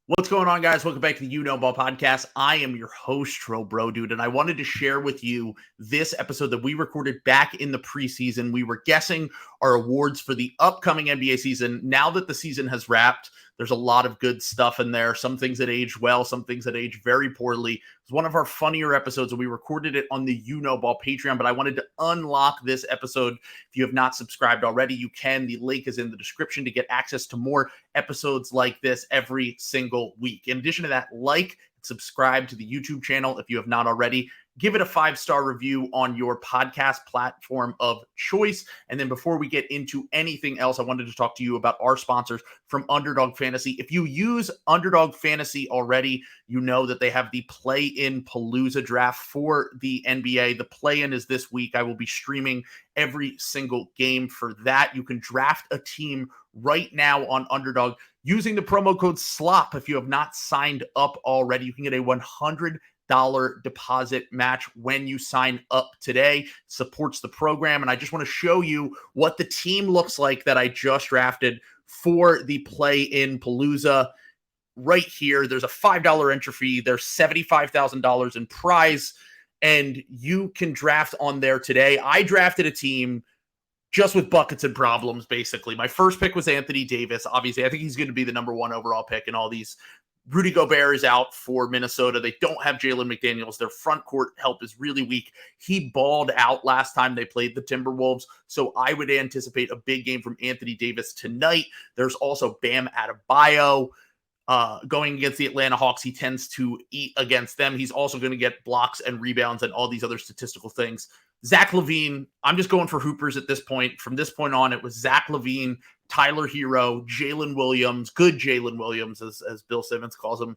What's going on, guys? Welcome back to the You Know Ball podcast. I am your host, Tro Bro Dude, and I wanted to share with you this episode that we recorded back in the preseason. We were guessing our awards for the upcoming NBA season. Now that the season has wrapped, there's a lot of good stuff in there. Some things that age well, some things that age very poorly. It's one of our funnier episodes, and we recorded it on the You Know Ball Patreon, but I wanted to unlock this episode. If you have not subscribed already, you can. The link is in the description to get access to more episodes like this every single week. In addition to that, like, subscribe to the YouTube channel if you have not already. Give it a 5-star review on your podcast platform of choice. And then before we get into anything else, I wanted to talk to you about our sponsors from Underdog Fantasy. If you use Underdog Fantasy already, you know that they have the Play-In Palooza draft for the NBA. The play-in is this week. I will be streaming every single game for that. You can draft a team right now on Underdog using the promo code SLOP. If you have not signed up already, you can get a $100 deposit match when you sign up today. Supports the program. And I just want to show you what the team looks like that I just drafted for the Play-In Palooza. Right here, there's a $5 entry fee. There's $75,000 in prize, and you can draft on there today. I drafted a team just with buckets and problems, basically. My first pick was Anthony Davis. Obviously, I think he's going to be the number one overall pick in all these. Rudy Gobert is out for Minnesota. They don't have Jalen McDaniels. Their front court help is really weak. He balled out last time they played the Timberwolves, so I would anticipate a big game from Anthony Davis tonight. There's also Bam Adebayo. Going against the Atlanta Hawks, he tends to eat against them. He's also going to get blocks and rebounds and all these other statistical things. Zach LaVine, I'm just going for hoopers at this point. From this point on, it was Zach LaVine, Tyler Hero, Jalen Williams, good Jalen Williams, as Bill Simmons calls him,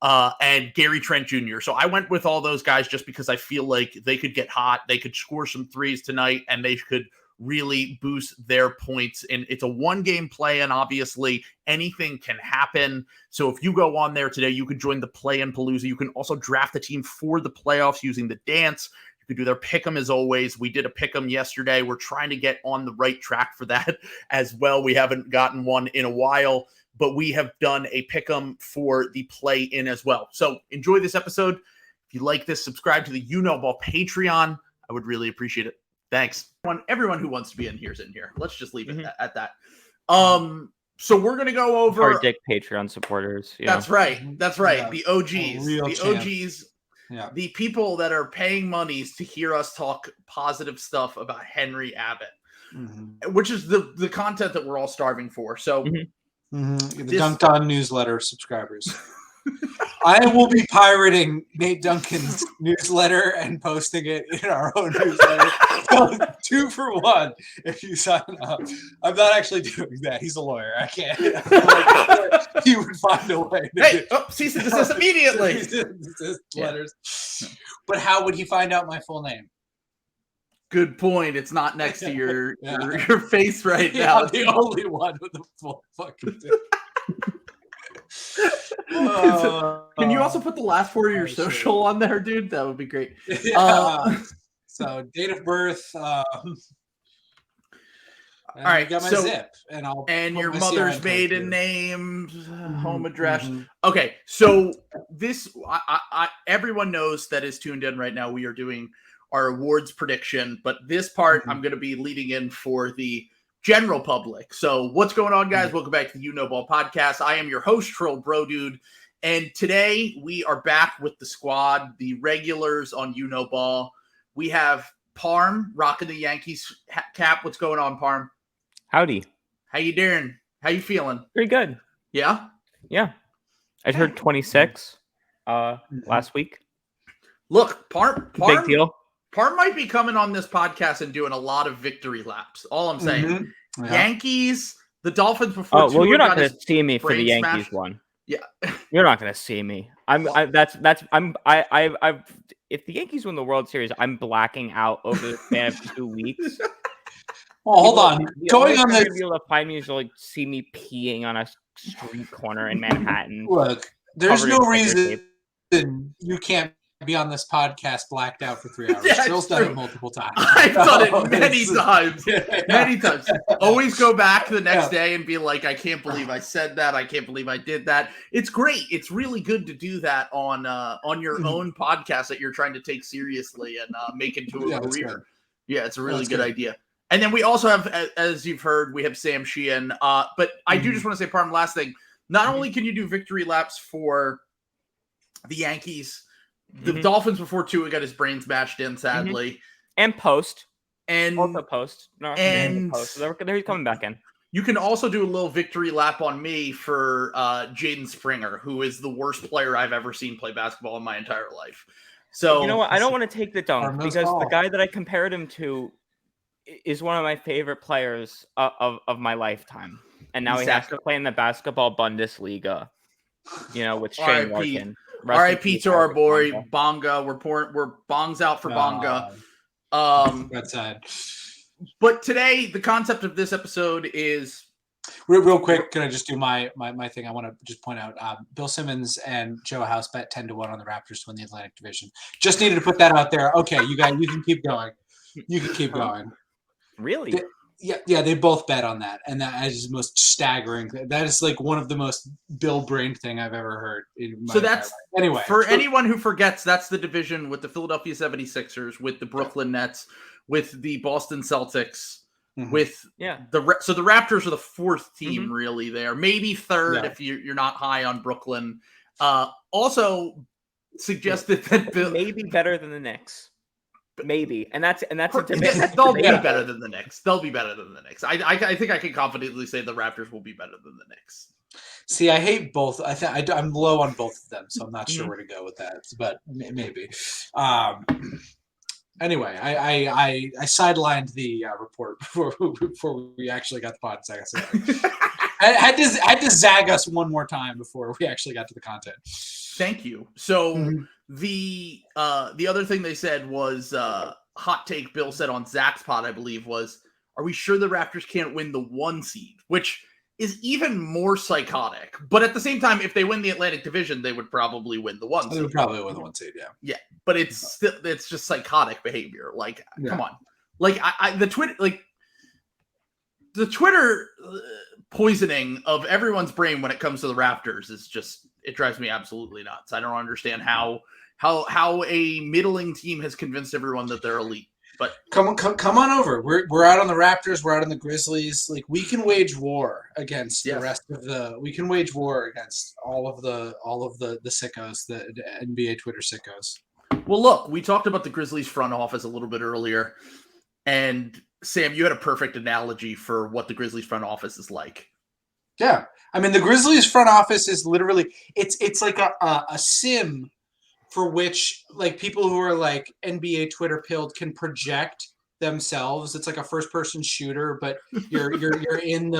and Gary Trent Jr. So I went with all those guys just because I feel like they could get hot. They could score some threes tonight, and they could really boost their points. And it's a one-game play, and obviously anything can happen. So if you go on there today, you could join the Play-In Palooza. You can also draft a team for the playoffs using the dance. You could do their pick'em as always. We did a pick'em yesterday. We're trying to get on the right track for that as well. We haven't gotten one in a while, but we have done a pick'em for the Play-In as well. So enjoy this episode. If you like this, subscribe to the You Know Ball Patreon. I would really appreciate it. Thanks. Everyone who wants to be in here is in here. Let's just leave it at that. So we're going to go over our Dick Patreon supporters. Yeah. That's right. That's right. Yeah. The OGs, the people that are paying monies to hear us talk positive stuff about Henry Abbott, which is the content that we're all starving for. So the Dunked On newsletter subscribers. I will be pirating Nate Duncan's newsletter and posting it in our own newsletter. So 2 for 1 if you sign up. I'm not actually doing that. He's a lawyer. I can't. He would find a way to cease and desist immediately. Letters. But how would he find out my full name? Good point. It's not next to your face right now. The only one with the full fucking thing. Can you also put the last 4 of your social on there, dude? That would be great. So date of birth. All right, got my zip, and your mother's maiden name, home address. Okay, so this, everyone knows that is tuned in right now. We are doing our awards prediction, but this part I'm going to be leading in for the general public. So what's going on, guys? Welcome back to the You Know Ball podcast. I am your host, Trill Bro Dude, and today we are back with the squad, the regulars on You Know Ball. We have Parm rocking the Yankees cap. What's going on, Parm? Howdy. How you doing? How you feeling? Pretty good. Yeah? Yeah. I heard 26 last week. Look, Parm big deal. Parm might be coming on this podcast and doing a lot of victory laps. All I'm saying. Yeah. Yankees, the Dolphins before. Oh, well, you're not going to see me for the Yankees one. Yeah. You're not going to see me. If the Yankees win the World Series, I'm blacking out over the span of 2 weeks. Oh, hold on. Going on this, be able to find me is to like see me peeing on a street corner in Manhattan. Look, there's no reason you can't be on this podcast blacked out for 3 hours. Yeah, Phil's done it multiple times. I've done it many times. Many times. Always go back the next day and be like, I can't believe I said that. I can't believe I did that. It's great. It's really good to do that on your own podcast that you're trying to take seriously and make into a career. Yeah, it's a really good idea. And then we also have, as you've heard, we have Sam Sheehan. But I do just want to say, pardon, last thing. Not only can you do victory laps for the Yankees, the Dolphins before Tua got his brains bashed in, sadly. And post. And also post. No, and post. There he's coming back in. You can also do a little victory lap on me for Jaden Springer, who is the worst player I've ever seen play basketball in my entire life. So you know what? I don't want to take the dunk because the guy that I compared him to is one of my favorite players of my lifetime. And now he has to play in the basketball Bundesliga, with Shane Larkin. R.I.P. to our boy Bonga. We're bongs out for Bonga. That's sad. But today, the concept of this episode is real quick. Can I just do my thing? I want to just point out Bill Simmons and Joe House bet 10-1 on the Raptors to win the Atlantic Division. Just needed to put that out there. Okay, you guys, you can keep going. You can keep going. Really? Yeah, they both bet on that, and that is the most staggering. That is like one of the most Bill-brained thing I've ever heard. So that's life. Anyway. For anyone who forgets, that's the division with the Philadelphia 76ers, with the Brooklyn Nets, with the Boston Celtics, with so the Raptors are the fourth team really there, maybe third if you're not high on Brooklyn. Also suggested that Bill maybe better than the Knicks. Maybe, and that's a debate. They'll be better than the Knicks. They'll be better than the Knicks. I think I can confidently say the Raptors will be better than the Knicks. See, I hate both. I'm low on both of them, so I'm not sure where to go with that. But maybe. Anyway, I sidelined the report before we actually got the pod. I had to zag us one more time before we actually got to the content. Thank you. So the other thing they said was hot take Bill said on Zach's pod, I believe, was, are we sure the Raptors can't win the 1 seed? Which is even more psychotic. But at the same time, if they win the Atlantic Division, they would probably win the 1 seed. They would probably win the 1 seed, yeah. Yeah, but it's just psychotic behavior. Like, come on. Like the Twitter poisoning of everyone's brain when it comes to the Raptors is just, it drives me absolutely nuts. I don't understand how a middling team has convinced everyone that they're elite. But come on over. We're out on the Raptors. We're out on the Grizzlies. Like, we can wage war against the rest of the. We can wage war against all of the sickos, the NBA Twitter sickos. Well, look, we talked about the Grizzlies front office a little bit earlier, and Sam, you had a perfect analogy for what the Grizzlies front office is like. Yeah, I mean, the Grizzlies front office is literally it's like a sim for which, like, people who are like NBA Twitter pilled can project themselves. It's like a first person shooter, but you're in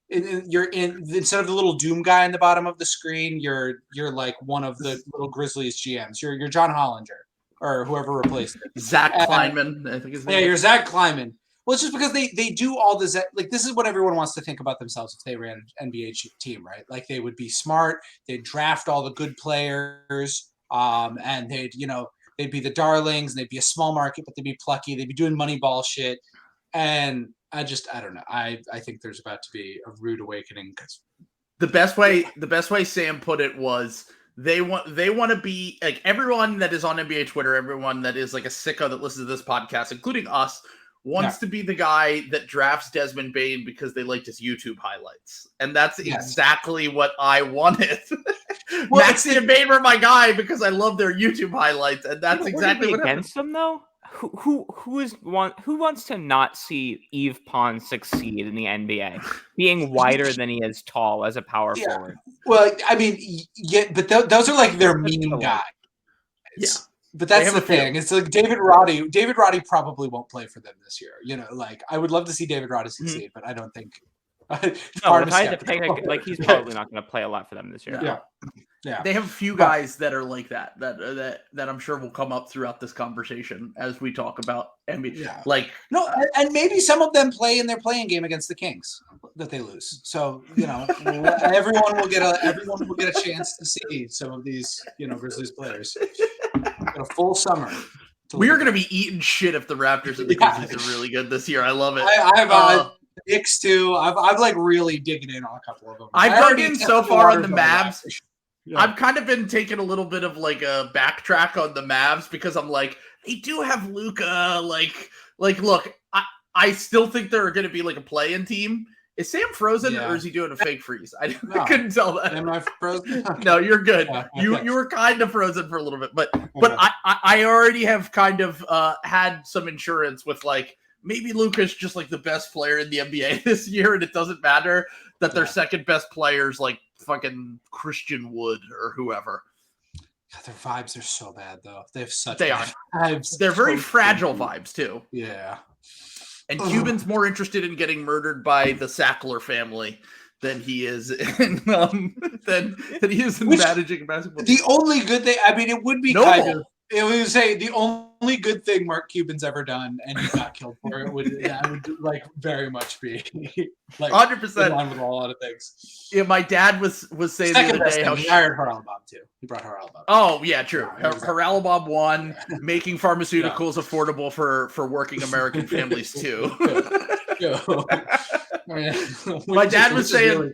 instead of the little Doom guy in the bottom of the screen, you're like one of the little Grizzlies GMs. You're John Hollinger or whoever replaced it. Zach Kleiman, I think his name. Yeah, you're Zach Kleiman. Well, it's just because they do all this. Like, this is what everyone wants to think about themselves if they ran an NBA team, right? Like, they would be smart. They'd draft all the good players. And they'd be the darlings, and they'd be a small market, but they'd be plucky. They'd be doing Moneyball shit. And I don't know. I think there's about to be a rude awakening. Because the best way Sam put it was they want to be like everyone that is on NBA Twitter, everyone that is like a sicko that listens to this podcast, including us, wants to be the guy that drafts Desmond Bane because they liked his YouTube highlights. And that's exactly what I wanted. Well, Maxey and Bane were my guy because I love their YouTube highlights. And that's exactly what against them, though? Who wants to not see Yves Pons succeed in the NBA, being wider than he is tall as a power forward? Well, I mean, but those are like their meme guys. Yeah. But that's the thing. It's like David Roddy. David Roddy probably won't play for them this year. Like, I would love to see David Roddy succeed, but I don't think. He's probably not going to play a lot for them this year. Yeah. They have a few guys that are like that I'm sure will come up throughout this conversation as we talk about NBA. Yeah. Like, no, and maybe some of them play in their playing game against the Kings that they lose. So everyone will get a chance to see some of these Grizzlies players. Got a full summer. We are going to be eating shit if the Raptors and the Grizzlies are really good this year. I love it. I've Knicks too. I'm like really digging in on a couple of them. I've dug in so far on the Mavs. Yeah. I've kind of been taking a little bit of like a backtrack on the Mavs because I'm like, they do have Luka. Like, look, I still think they're going to be like a play-in team. Is Sam frozen or is he doing a fake freeze? I couldn't tell that. Am I frozen? No, you're good. Yeah, you were kind of frozen for a little bit, but I already have kind of had some insurance with like maybe Luka's just like the best player in the NBA this year, and it doesn't matter that their second best player's like fucking Christian Wood or whoever. God, their vibes are so bad though. They have such vibes. They're very fragile vibes too. Yeah. And Cuban's more interested in getting murdered by the Sackler family than he is in than he is in managing basketball. The only good thing, I mean, it would be kind of. It would say the only good thing Mark Cuban's ever done, and he got killed for it. Would like very much be like 100% in line with a lot of things. Yeah, my dad was saying the other day how he hired Haralabob too. He brought Haralabob. Oh yeah, true. Haralabob won, making pharmaceuticals affordable for working American families too. My dad was saying.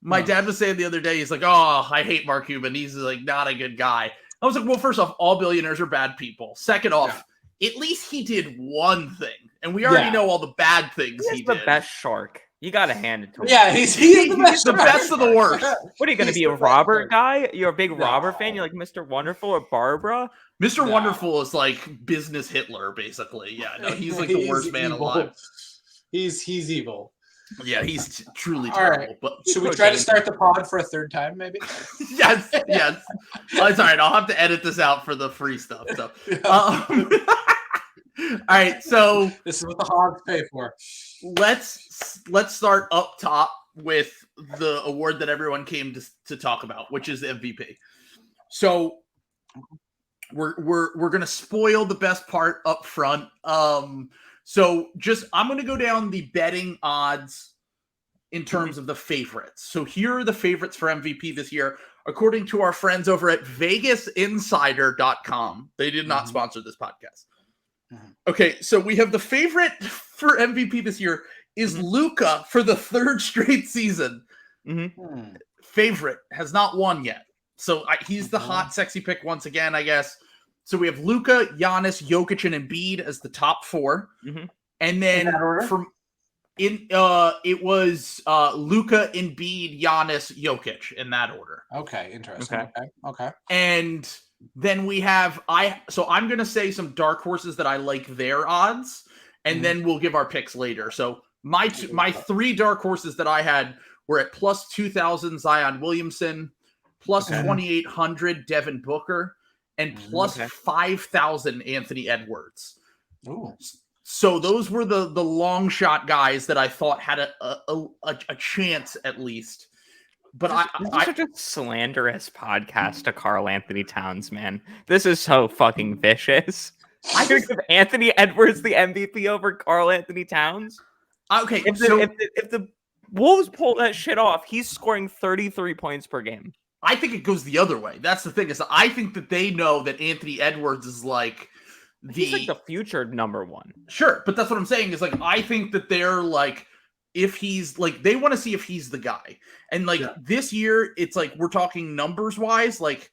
My dad was saying the other day, he's like, "Oh, I hate Mark Cuban. He's like not a good guy." I was like, well, first off, all billionaires are bad people. Second off, at least he did one thing. And we already know all the bad things he did. He's the best shark. You got to hand it to him. Yeah, he's the best of the worst. What are you going to be, a robber guy? You're a big robber fan? You're like Mr. Wonderful or Barbara? Mr. Wonderful is like business Hitler, basically. Yeah, no, he's like the worst man alive. He's evil. Yeah, he's truly terrible. Right. But should we try to start the pod for a third time, maybe? yes. Oh, it's all right. I'll have to edit this out for the free stuff. So, all right. So this is what the hogs pay for. Let's start up top with the award that everyone came to talk about, which is the MVP. So we're gonna spoil the best part up front. So I'm going to go down the betting odds in terms of the favorites. So here are the favorites for MVP this year, according to our friends over at VegasInsider.com. They did not sponsor this podcast. Okay, so we have the favorite for MVP this year is Luka for the third straight season. Favorite has not won yet. So he's the hot, sexy pick once again, I guess. So we have Luka, Giannis, Jokic, and Embiid as the top four. And then it was Luka, Embiid, Giannis, Jokic in that order. Okay, interesting. Okay. And then we have I'm going to say some dark horses that I like their odds, and then we'll give our picks later. So my three dark horses that I had were at plus 2,000 Zion Williamson, plus 2,800 Devin Booker, and plus 5,000 Anthony Edwards. Ooh. So those were the long shot guys that I thought had a chance at least. But this is such a slanderous podcast to Karl Anthony Towns, man. This is so fucking vicious. I could give Anthony Edwards the MVP over Karl Anthony Towns. Okay, if the Wolves pull that shit off, he's scoring 33 points per game. I think it goes the other way. That's the thing, is I think that they know that Anthony Edwards is like he's like the future number one. Sure, but that's what I'm saying is like I think that they're like if he's like they want to see if he's the guy. And like this year, it's like we're talking numbers wise. Like,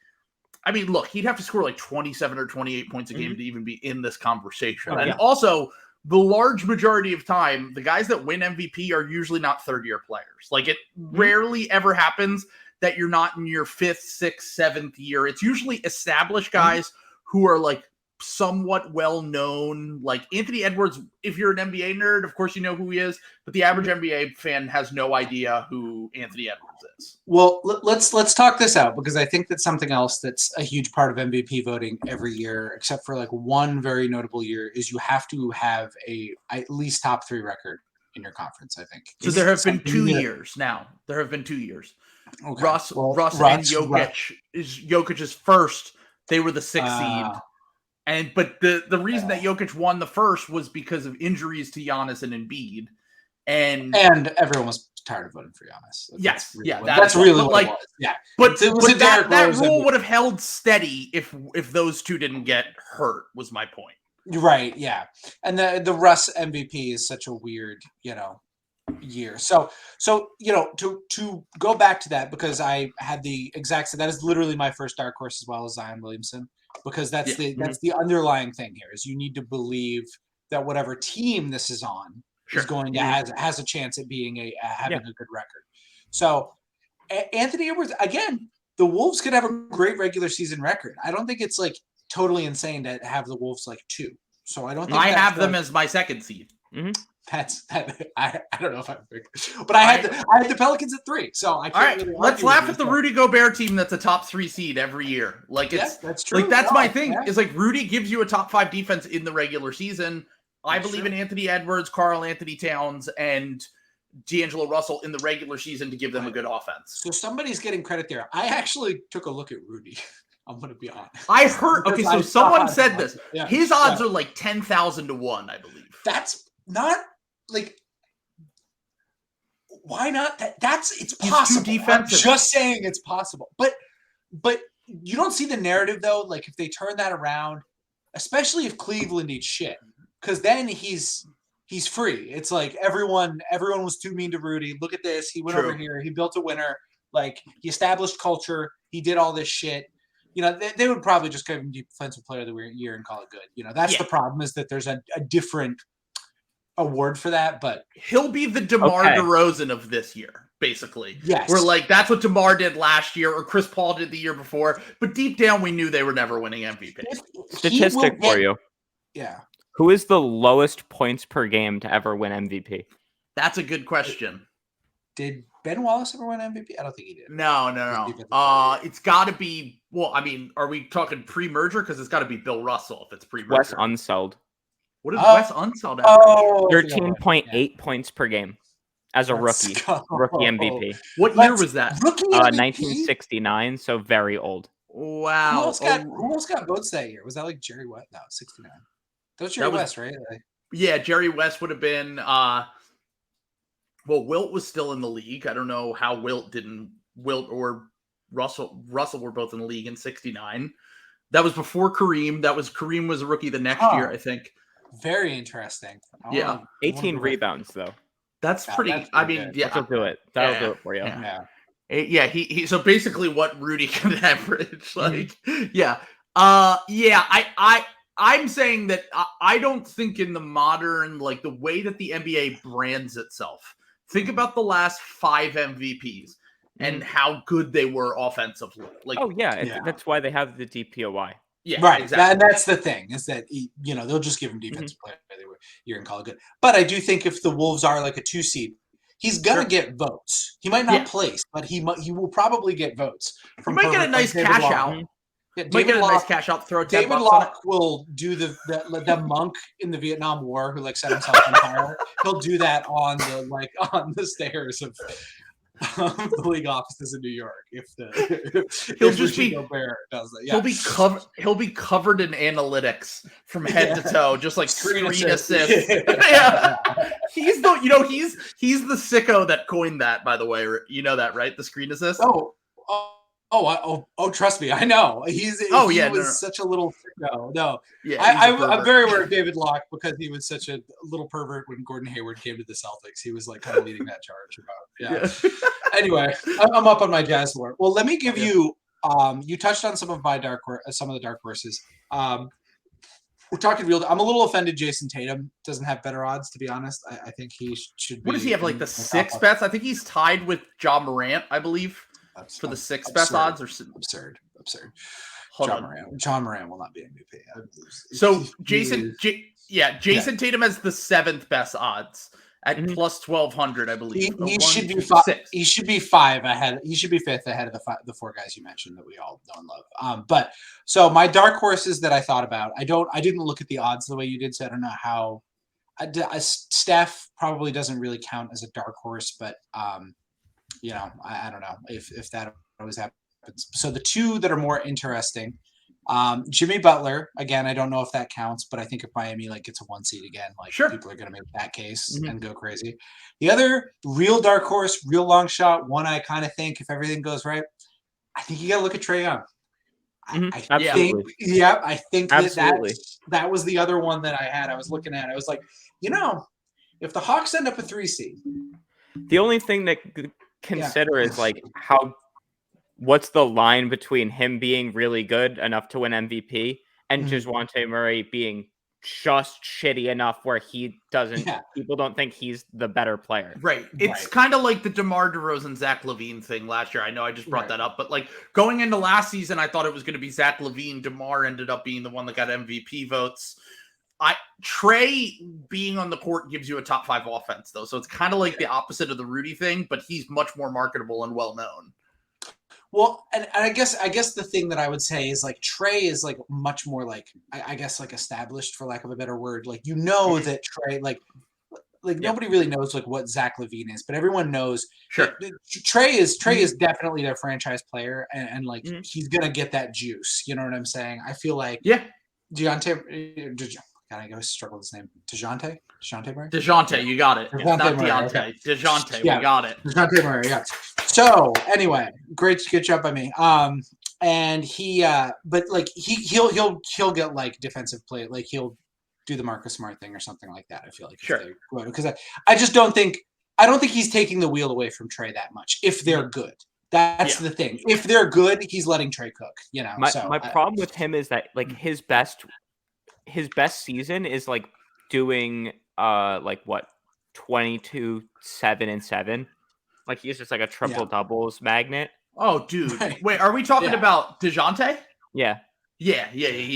I mean, look, he'd have to score like 27 or 28 points a game to even be in this conversation. And also, the large majority of time, the guys that win MVP are usually not third-year players. Like it rarely ever happens that you're not in your fifth, sixth, seventh year. It's usually established guys who are like somewhat well known. Like Anthony Edwards, if you're an NBA nerd, of course you know who he is, but the average NBA fan has no idea who Anthony Edwards is. Well, let's talk this out, because I think that's something else that's a huge part of MVP voting every year, except for like one very notable year, is you have to have a at least top 3 record in your conference, I think. So there have been 2 years now. There have been 2 years. Okay. Russ and Jokic Jokic's first. They were the 6th seed. But the reason that Jokic won the first was because of injuries to Giannis and Embiid. And everyone was tired of voting for Giannis. Yes, That's really what it was. Yeah, but that rule MVP. would have held steady if those two didn't get hurt. Was my point. Right. Yeah, and the Russ MVP is such a weird, year. So to go back to that, because I had the exact, that is literally my first dark horse as well as Zion Williamson, because that's the underlying thing here is you need to believe that whatever team this is on is going to has a chance at being having a good record. So Anthony Edwards, again, the Wolves could have a great regular season record. I don't think it's like totally insane to have the Wolves like 2. So I don't think I have them as my second seed. Mm-hmm. I don't know if I'm big, but I had the Pelicans at 3. So I can't. All right, let's laugh at the Rudy Gobert team that's a top 3 seed every year. Like that's true. Like that's my thing. Is like Rudy gives you a top 5 defense in the regular season. I believe in Anthony Edwards, Karl Anthony Towns, and D'Angelo Russell in the regular season to give them a good offense. So somebody's getting credit there. I actually took a look at Rudy. I'm going to be honest. I heard. Okay, so someone said this. Yeah, his odds are like 10,000 to 1, I believe. That's not like. Why not? It's possible. I'm just saying it's possible. But you don't see the narrative though. Like if they turn that around, especially if Cleveland eats shit, because then he's free. It's like everyone was too mean to Rudy. Look at this. He went over here. He built a winner. Like he established culture. He did all this shit. They would probably just give him defensive player of the year and call it good. That's the problem, is that there's a different award for that, but he'll be the DeMar DeRozan of this year, basically. Yes. We're like, that's what DeMar did last year, or Chris Paul did the year before, but deep down we knew they were never winning MVP. Statistic for you. Yeah. Who is the lowest points per game to ever win MVP? That's a good question. Did Ben Wallace ever win MVP? I don't think he did. No. It's got to be, well, I mean, are we talking pre-merger? Because it's got to be Bill Russell if it's pre-merger. Wes Unseld. What did Wes Unseld average? 13.8 points per game as a rookie MVP. What year was that? 1969, so very old. Wow. Who else got votes that year? Was that like Jerry West? No, 69. That was Jerry West, right? Yeah, Jerry West would have been well, Wilt was still in the league. I don't know how Wilt or Russell were both in the league in 69. That was before Kareem. Kareem was a rookie the next year, I think. Very interesting. 18 rebounds though. That's pretty. I mean, good. That'll do it. That'll do it for you. Yeah. He. So basically, what Rudy can average, like, I'm saying that I don't think in the modern, like the way that the NBA brands itself. Think about the last 5 MVPs and how good they were offensively. Like, that's why they have the DPOY. Yeah, right. Exactly. And that's the thing, is that they'll just give him defensive player of the year and call it good. But I do think if the Wolves are like a 2 seed, he's gonna get votes. He might not place, but he will probably get votes. He might get a nice cash out. Yeah, might get a nice cash out. Throw $10 David Locke will do the monk in the Vietnam War who like set himself on fire. He'll do that on the stairs of the league offices in New York. He'll just be Gobert does that. Yeah. He'll be covered in analytics from head to toe, just like screen assist. Yeah. He's the he's the sicko that coined that, by the way. You know that, right? The screen assist. Trust me, I know. He was such a little sicko. No, yeah, I'm very aware of David Locke because he was such a little pervert when Gordon Hayward came to the Celtics. He was like kind of leading that charge about. Anyway, I'm up on my Jazz lore. Well, let me give you. You touched on some of the dark horses. We're talking real. I'm a little offended. Jason Tatum doesn't have better odds, to be honest. I think he should be. What does he have? Like the 6th best? I think he's tied with Ja Morant, I believe. For the 6th best odds, or absurd. John Morant will not be MVP. So Jason Tatum has the 7th best odds at plus 1,200, I believe. He should be 5. He should be 5 ahead. He should be 5th ahead of the 4 guys you mentioned that we all know and love. But so my dark horses that I thought about, I didn't look at the odds the way you did, so I don't know how. Steph probably doesn't really count as a dark horse, but I don't know if that always happens. So the 2 that are more interesting Jimmy Butler, again, I don't know if that counts, but I think if Miami gets a 1 seed again, people are going to make that case and go crazy. The other real dark horse, real long shot, one I kind of think if everything goes right, I think you got to look at Trae Young. I think that was the other one that I had. I was looking at. I was like, if the Hawks end up a 3 seed, the only thing that consider is what's the line between him being really good enough to win MVP and Dejounte Murray being just shitty enough where he doesn't. People don't think he's the better player. Right. It's kind of like the DeMar DeRozan, Zach LaVine thing last year. I know I just brought that up, but going into last season, I thought it was going to be Zach LaVine. DeMar ended up being the one that got MVP votes. Trae being on the court gives you a top 5 offense, though, so it's kind of like the opposite of the Rudy thing, but he's much more marketable and well known. Well, and I guess the thing that I would say is Trae is much more established, for lack of a better word. That Trae nobody really knows what Zach LaVine is, but everyone knows. Sure. Trae is definitely their franchise player, and he's gonna get that juice. You know what I'm saying? I feel like Dejounte. God, I always struggle with his name. Dejounte Murray? DeJounte, you got it. It's not Deontay. Okay. DeJounte, we got it. Dejounte Murray, yeah. So anyway, good job by me. And he, but he'll get defensive play, he'll do the Marcus Smart thing or something like that. I feel like because I just don't think he's taking the wheel away from Trae that much. If they're good, that's the thing. If they're good, he's letting Trae cook. My problem with him is that his best season is doing 22, 7 and 7. He's just a triple doubles magnet. Oh, dude! Right. Wait, are we talking about Dejounte? Yeah. He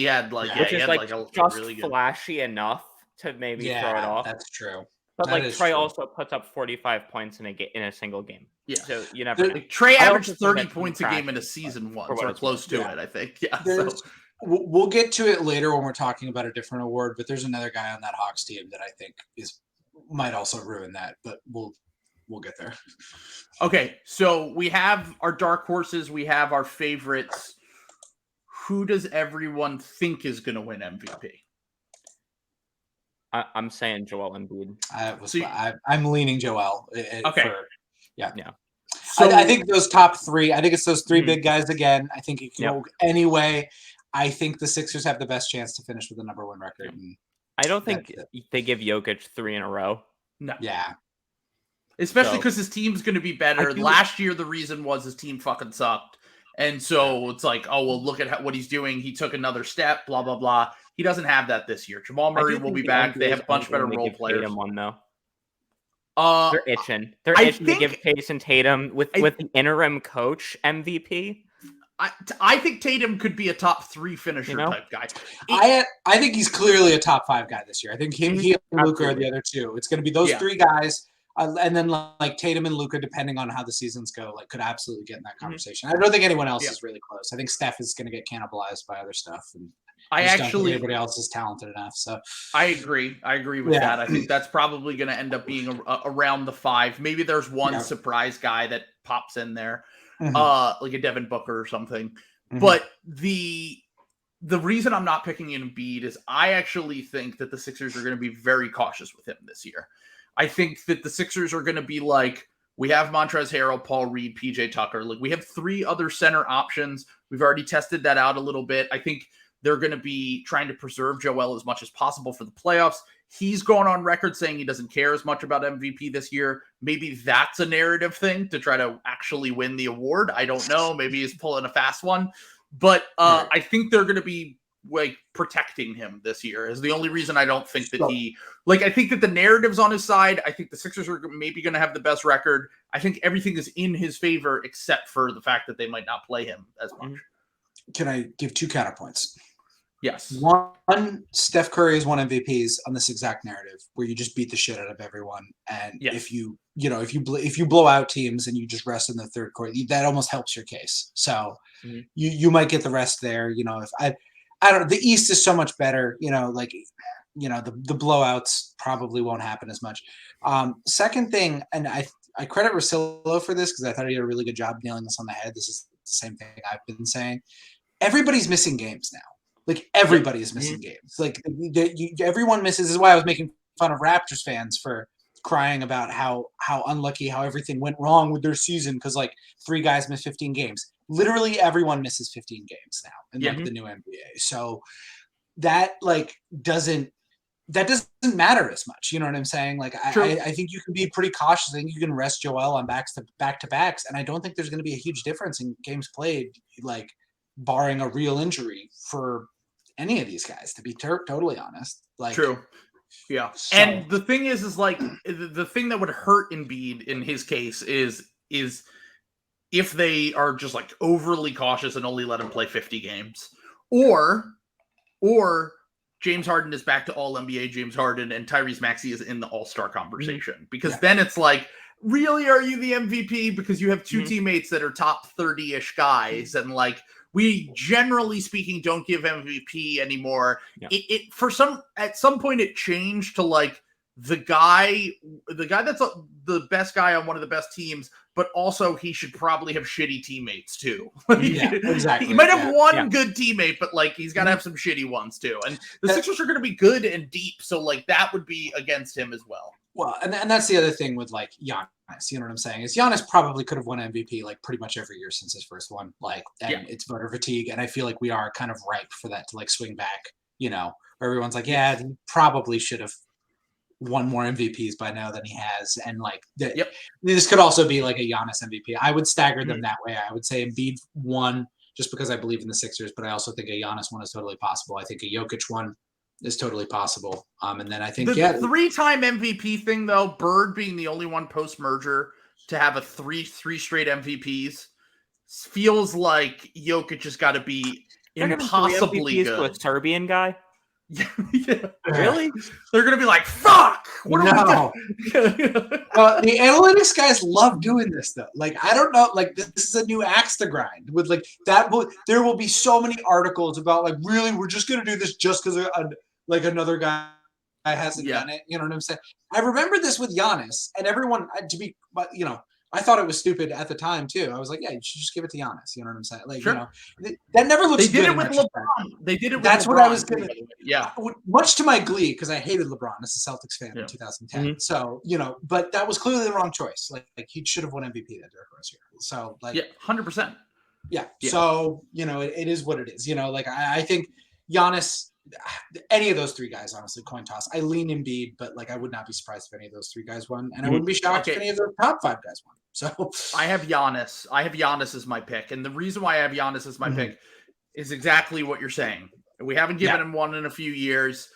had which is just really flashy enough to maybe throw it off. That's true. But Trae also puts up 45 points in a single game. Yeah. So you never know. Trae averaged 30 points a game in a season once, or close to it, I think. Yeah. We'll get to it later when we're talking about a different award, but there's another guy on that Hawks team that I think might also ruin that, but we'll get there. Okay, so we have our dark horses, we have our favorites. Who does everyone think is going to win MVP? I'm saying Joel Embiid. I'm leaning Joel. Okay. Yeah. So I think those top 3. I think it's those 3 big guys again. I think it can go anyway. I think the Sixers have the best chance to finish with the number 1 record. And I don't think they give Jokic 3 in a row. No. Yeah. Especially because his team's going to be better. Last year, the reason was his team fucking sucked. And so it's look at what he's doing. He took another step, blah, blah, blah. He doesn't have that this year. Jamal Murray will be back. They have a bunch better role players. Tatum one, though. They're itching. They're itching to give Jason Tatum with the interim coach MVP. I think Tatum could be a top 3 finisher type guy. I think he's clearly a top 5 guy this year. I think he and Luka are the other 2. It's going to be those 3 guys. And then Tatum and Luka, depending on how the seasons go, could absolutely get in that conversation. I don't think anyone else is really close. I think Steph is going to get cannibalized by other stuff, and everybody else is talented enough. So I agree with that. I think that's probably going to end up being around the 5. Maybe there's one surprise guy that pops in there, like a Devin Booker or something. But the reason I'm not picking Embiid is I actually think that the Sixers are going to be very cautious with him this year. I think that the Sixers are going to be we have Montrezl Harrell, Paul Reed, PJ Tucker. We have 3 other center options. We've already tested that out a little bit. I think they're going to be trying to preserve Joel as much as possible for the playoffs. He's going on record saying he doesn't care as much about MVP this year. Maybe that's a narrative thing to try to actually win the award. I don't know. Maybe he's pulling a fast one. But I think they're going to be protecting him this year is the only reason I don't think that I think that the narrative's on his side. I think the Sixers are maybe going to have the best record. I think everything is in his favor except for the fact that they might not play him as much. Can I give 2 counterpoints? Yes. One, Steph Curry has won MVPs on this exact narrative where you just beat the shit out of everyone. And if you blow out teams and you just rest in the third quarter, that almost helps your case. So you might get the rest there. If I don't know. The East is so much better, the blowouts probably won't happen as much. Second thing, and I credit Russillo for this because I thought he did a really good job nailing this on the head. This is the same thing I've been saying. everybody's missing games now. Like everybody is missing games. Like everyone misses. This is why I was making fun of Raptors fans for crying about how unlucky, how everything went wrong with their season because like 3 guys missed 15 games. Literally everyone misses 15 games now in like the new NBA. So that like doesn't matter as much. You know what I'm saying? Like I think you can be pretty cautious. I think you can rest Joel on back-to-backs, and I don't think there's going to be a huge difference in games played, like barring a real injury for any of these guys. To be totally honest, like true. Yeah. So. And the thing is like the thing that would hurt Embiid in his case is if they are just like overly cautious and only let him play 50 games, or James Harden is back to all NBA James Harden and Tyrese Maxey is in the all-star conversation, because then it's like, really, are you the MVP? Because you have 2 teammates that are top 30-ish guys. And like, we generally speaking don't give MVP anymore. Yeah. At some point it changed to like the guy that's the best guy on one of the best teams, but also he should probably have shitty teammates too. Yeah, exactly. He might have one good teammate, but like he's got to have some shitty ones too. And the Sixers are going to be good and deep, so like that would be against him as well. Well, and that's the other thing with like Giannis. You know what I'm saying? Is Giannis probably could have won MVP like pretty much every year since his first one. Like, and it's voter fatigue, and I feel like we are kind of ripe for that to like swing back. You know, where everyone's like, yeah, he probably should have won more MVPs by now than he has, and like this could also be like a Giannis MVP. I would stagger them that way. I would say Embiid won just because I believe in the Sixers, but I also think a Giannis one is totally possible. I think a Jokic one is totally possible. And then I think the 3-time MVP thing though, Bird being the only one post merger to have a three straight MVPs feels like Jokic has got to be impossibly good. To a Serbian guy. Yeah. Really? They're gonna be like, "Fuck!" What are we doing? The analytics guys love doing this though. Like, I don't know. Like, this is a new axe to grind. With like that, there will be so many articles about like, really, we're just gonna do this just because like another guy hasn't done it. You know what I'm saying? I remember this with Giannis, and everyone I thought it was stupid at the time too. I was like, yeah, you should just give it to Giannis. You know what I'm saying? Like, that never looks good. They did it with LeBron. They did it with That's LeBron. What I was going to Yeah. Much to my glee, because I hated LeBron as a Celtics fan in 2010. So, but that was clearly the wrong choice. Like he should have won MVP that first year. So, like, 100%. Yeah. So, it is what it is. Like I think Giannis, any of those 3 guys, honestly, coin toss. I lean Embiid, but like I would not be surprised if any of those 3 guys won, and I wouldn't be shocked if any of the top 5 guys won. So I have Giannis. As my pick, and the reason why I have Giannis as my pick is exactly what you're saying. We haven't given him one in a few years.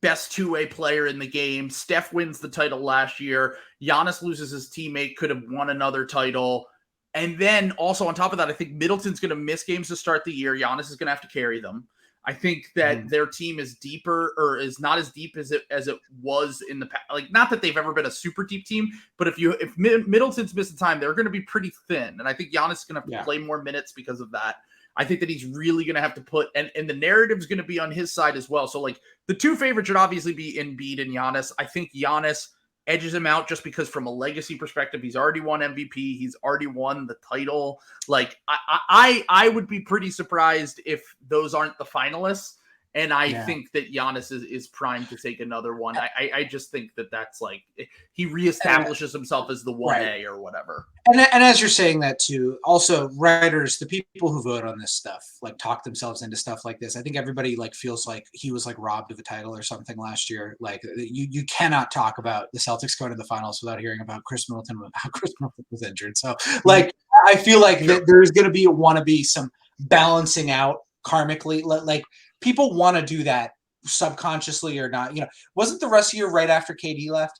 Best 2-way player in the game. Steph wins the title last year. Giannis loses his teammate, could have won another title. And then also on top of that, I think Middleton's going to miss games to start the year. Giannis is going to have to carry them. I think that their team is deeper, or is not as deep as it was in the past. Like, not that they've ever been a super deep team, but if Middleton's missing time, they're going to be pretty thin. And I think Giannis is going to have to play more minutes because of that. I think that he's really going to have to put, and the narrative's going to be on his side as well. So like the 2 favorites should obviously be Embiid and Giannis. I think Giannis edges him out just because from a legacy perspective, he's already won MVP. He's already won the title. Like I would be pretty surprised if those aren't the finalists. And I think that Giannis is primed to take another one. I just think that's like he reestablishes himself as the 1A or whatever. And as you're saying that too, also writers, the people who vote on this stuff, like talk themselves into stuff like this. I think everybody like feels like he was like robbed of a title or something last year. Like you cannot talk about the Celtics going to the finals without hearing about Chris Middleton, how Chris Middleton was injured. So like I feel like that there's going to want to be some balancing out karmically, like. People want to do that subconsciously or not. Wasn't the rest of the year right after KD left?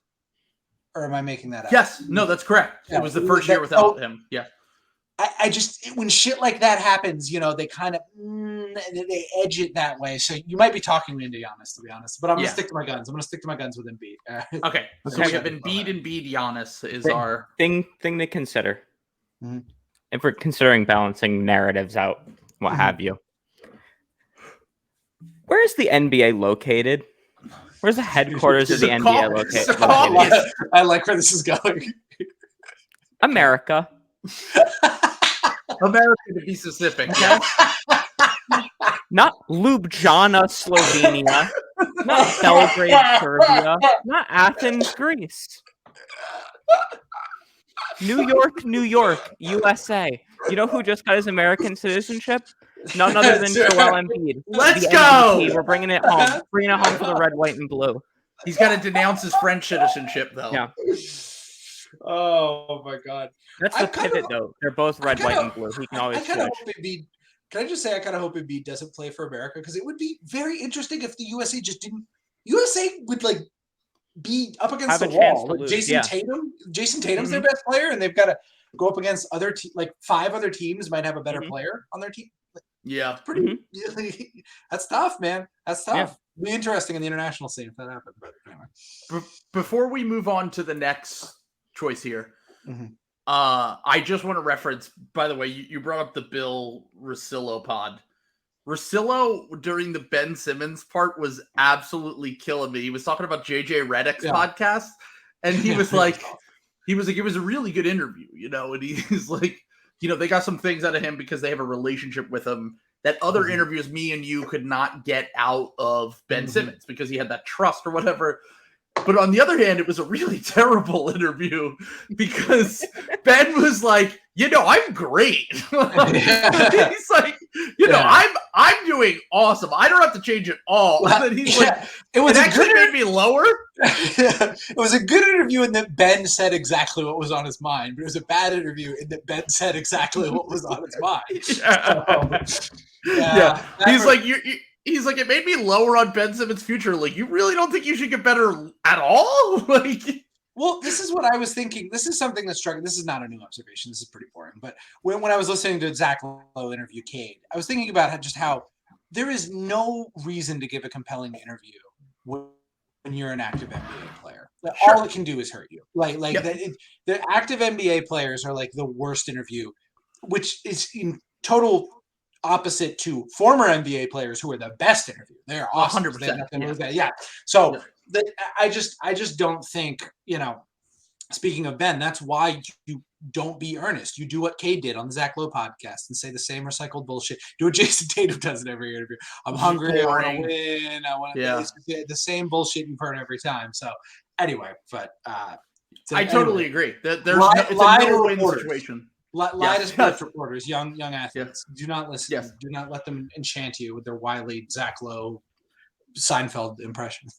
Or am I making that up? Yes. No, that's correct. Yeah. It was the first year without him. Yeah. I just, when shit like that happens, they kind of, they edge it that way. So you might be talking me into Giannis, to be honest. But I'm going to stick to my guns. I'm going to stick to my guns with Embiid. Okay. So we have Embiid, Giannis is our thing to consider. If we're considering balancing narratives out, what have you. Where is the NBA located? Where's the headquarters of the NBA located? I like where this is going. America. America, to be specific. Not Ljubljana, Slovenia. Not Belgrade, Serbia. Not Athens, Greece. New York, USA. You know who just got his American citizenship? None other than Joel Embiid. Let's the go! MVP. We're bringing it home. Bringing it home for the red, white, and blue. He's got to denounce his French citizenship, though. Yeah. Oh my God. That's the pivot, though. They're both red, white, and blue. He can always switch. Can I just say I kind of hope Embiid doesn't play for America, because it would be very interesting if the USA just didn't. USA would like be up against the wall. Like Jason Tatum's their best player, and they've got to go up against other like 5 other teams might have a better player on their team. Yeah, pretty. That's tough, man. That's tough. Yeah. Be interesting in the international scene if that happened. But anyway, before we move on to the next choice here, I just want to reference. By the way, you brought up the Bill Russillo pod. Russillo during the Ben Simmons part was absolutely killing me. He was talking about JJ Redick's podcast, and he was like, it was a really good interview, and he's like, they got some things out of him because they have a relationship with him that other interviews me and you could not get out of Ben Simmons because he had that trust or whatever. But on the other hand, it was a really terrible interview because Ben was like, I'm great. He's like, I'm doing awesome. I don't have to change it all. And then he's like, it actually made me lower. It was a good interview in that Ben said exactly what was on his mind, but it was a bad interview in that Ben said exactly what was on his mind. He's like, he's like, it made me lower on Ben Simmons' future. Like, you really don't think you should get better at all? Well, this is what I was thinking. This is something that struck. This is not a new observation. This is pretty boring. But when I was listening to Zach Lowe interview Cade, I was thinking about how there is no reason to give a compelling interview when you're an active NBA player. All it can do is hurt you. The active NBA players are like the worst interview, which is in total opposite to former NBA players who are the best interview. They're awesome. 100%. Yeah. So I just don't think, speaking of Ben, that's why you don't be earnest. You do what Cade did on the Zach Lowe podcast and say the same recycled bullshit. Do what Jason Tatum does in every interview. I'm hungry. I want to win. I want to the same bullshit you've heard every time. So anyway, but I totally agree. There's it's a no-win situation. Lie to sports reporters, young athletes. Do not listen. Yes. Do not let them enchant you with their wily Zach Lowe, Seinfeld impressions.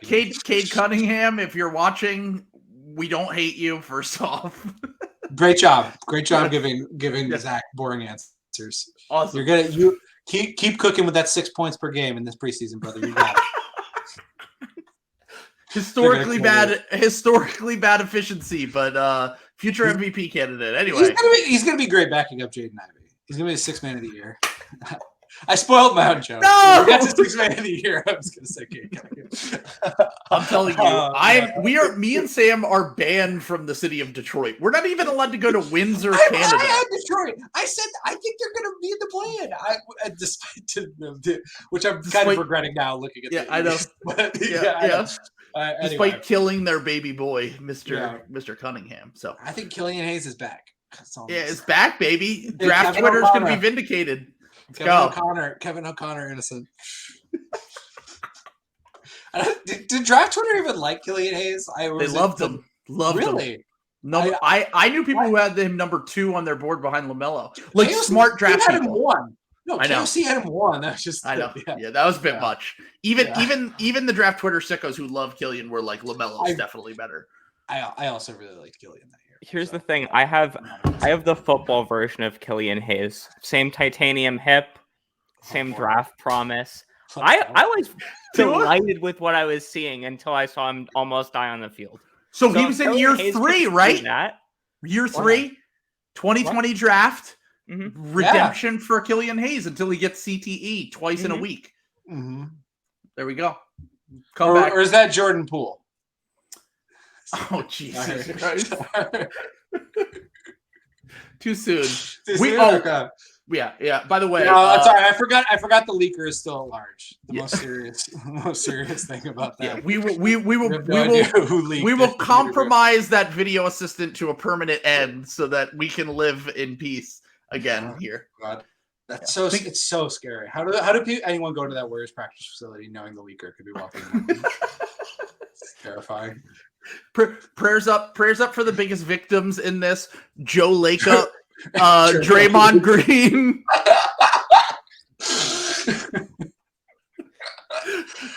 Cade Cunningham, if you're watching, we don't hate you. First off, great job giving Zach boring answers. Awesome. You're good. You keep cooking with that 6 points per game in this preseason, brother. You got it. Historically bad efficiency, but future MVP candidate. Anyway, he's gonna be great backing up Jaden Ivey. He's gonna be the 6th man of the year. I spoiled my own joke. No, that's the 6th man of the year. I was gonna say I'm telling you, me and Sam are banned from the city of Detroit. We're not even allowed to go to Windsor, Canada. I had Detroit. I said I think they're gonna be in the play-in. Despite which I'm kind of regretting now looking at. Yeah, I know. But, despite killing their baby boy, Mr. Cunningham. So I think Killian Hayes is back. It's back, baby. Draft Twitter's going to be vindicated. Kevin O'Connor, innocent. Did Draft Twitter even like Killian Hayes? They loved him. Really? No, I knew people who had him number 2 on their board behind LaMelo. Like smart draft people. Had him 1. No, KOC had him 1. That's just. I know. Yeah, that was a bit much. Even the draft Twitter sickos who love Killian were like, LaMelo's definitely better. I also really liked Killian that year. Here's the thing: I have the football version of Killian Hayes. Same titanium hip, same draft promise. I was delighted with what I was seeing until I saw him almost die on the field. So he was in year 3, right? Year 3, 2020 draft. Mm-hmm. Redemption for Killian Hayes until he gets CTE twice in a week. Mm-hmm. There we go. Come back. Or is that Jordan Poole? Oh, Jesus Christ. Too soon. Yeah. By the way, sorry, I forgot the leaker is still at large. The most serious thing about that. Yeah, we will compromise that video assistant to a permanent end so that we can live in peace again here. God. That's it's so scary. How do anyone go to that Warriors practice facility knowing the leaker could be walking in? It's terrifying. Prayers up for the biggest victims in this. Joe Lacob, Draymond Green.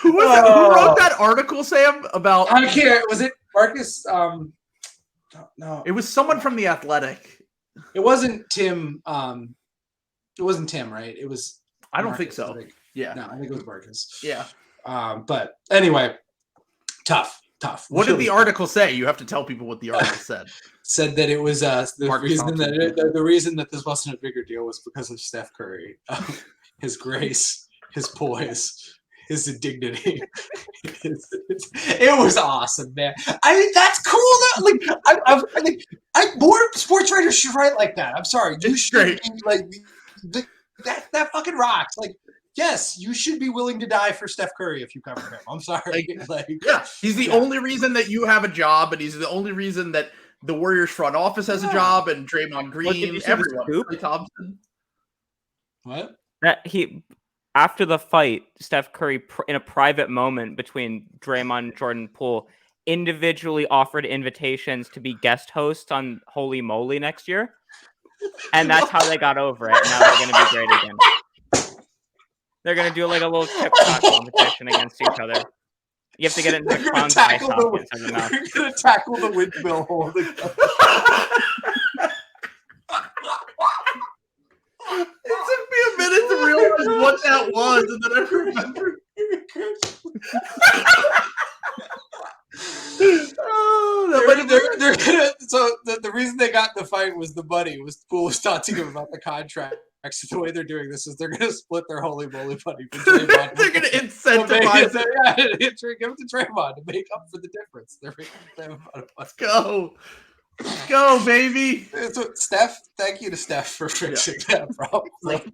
Who wrote that article, Sam? About I can't. Was it Marcus? No, it was someone from The Athletic. It wasn't Tim. It wasn't Tim, right? It was. I don't Marcus, think so. Yeah. No, I think it was Marcus. Yeah. But anyway, tough. What did the article say? You have to tell people what the article said. Said that it was the reason that this wasn't a bigger deal was because of Steph Curry, his grace, his poise, his dignity. It was awesome, man. I mean, that's cool. Like, more sports writers should write like that. I'm sorry, you should like that fucking rocks. Like, yes, you should be willing to die for Steph Curry if you cover him. I'm sorry. Yeah, he's the only reason that you have a job, and he's the only reason that the Warriors front office has a job, and Draymond Green, everyone. Klay Thompson. What? After the fight, Steph Curry, in a private moment between Draymond and Jordan Poole, individually offered invitations to be guest hosts on Holy Moly next year. And that's how they got over it. Now they're going to be great again. They're going to do like a little chip shot competition against each other. You have to get it into the clown's eye socket in the mouth. You're going to tackle the windmill hole. It took me a minute to realize what that was, and then I remembered. The reason they got in the fight was the money. Poole was talking to him about the contract. So the way they're doing this is they're going to split their holy moly money. They're going to incentivize it. Yeah, give it to Draymond to make up for the difference. They're making them Let's go. Let's go, baby. Steph, thank you to Steph for fixing that problem. Like,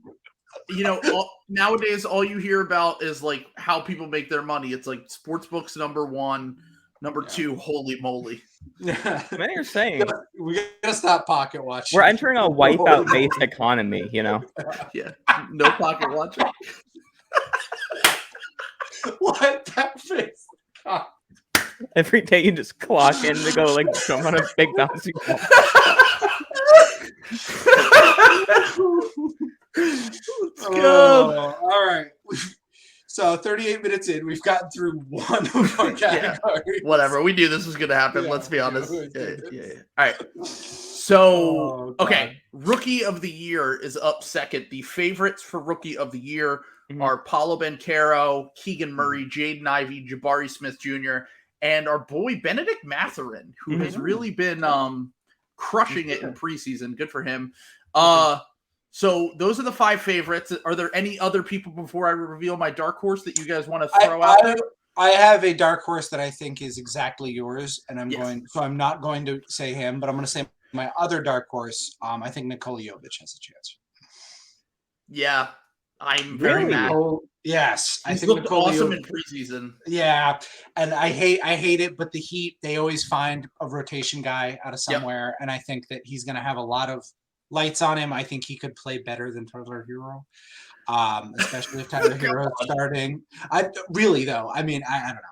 nowadays, all you hear about is like how people make their money. It's like sportsbooks number one, number two, holy moly. Yeah. Many are saying we gotta stop pocket watching. We're entering a wipeout-based economy, Yeah, no pocket watching. What that face? God. Every day you just clock in to go like jump on a big bouncy ball. Let's go. All right. So 38 minutes in, we've gotten through one of our categories. Whatever. We knew this was going to happen. Let's be honest. Yeah. All right. So, okay. Rookie of the Year is up second. The favorites for Rookie of the Year are Paolo Banchero, Keegan Murray, Jaden Ivey, Jabari Smith Jr., and our boy Benedict Mathurin, who has really been crushing it in preseason. Good for him. So those are the 5 favorites. Are there any other people before I reveal my dark horse that you guys want to throw out there? I have a dark horse that I think is exactly yours, and I'm not going to say him, but I'm going to say my other dark horse. I think Nikola Jovic has a chance. Yeah, I'm very mad. Yes, I think looked awesome in preseason. Yeah, and I hate it, but the Heat, they always find a rotation guy out of somewhere, and I think that he's going to have a lot of lights on him. I think he could play better than Tyler Hero, especially if Tyler Hero is starting. I don't know.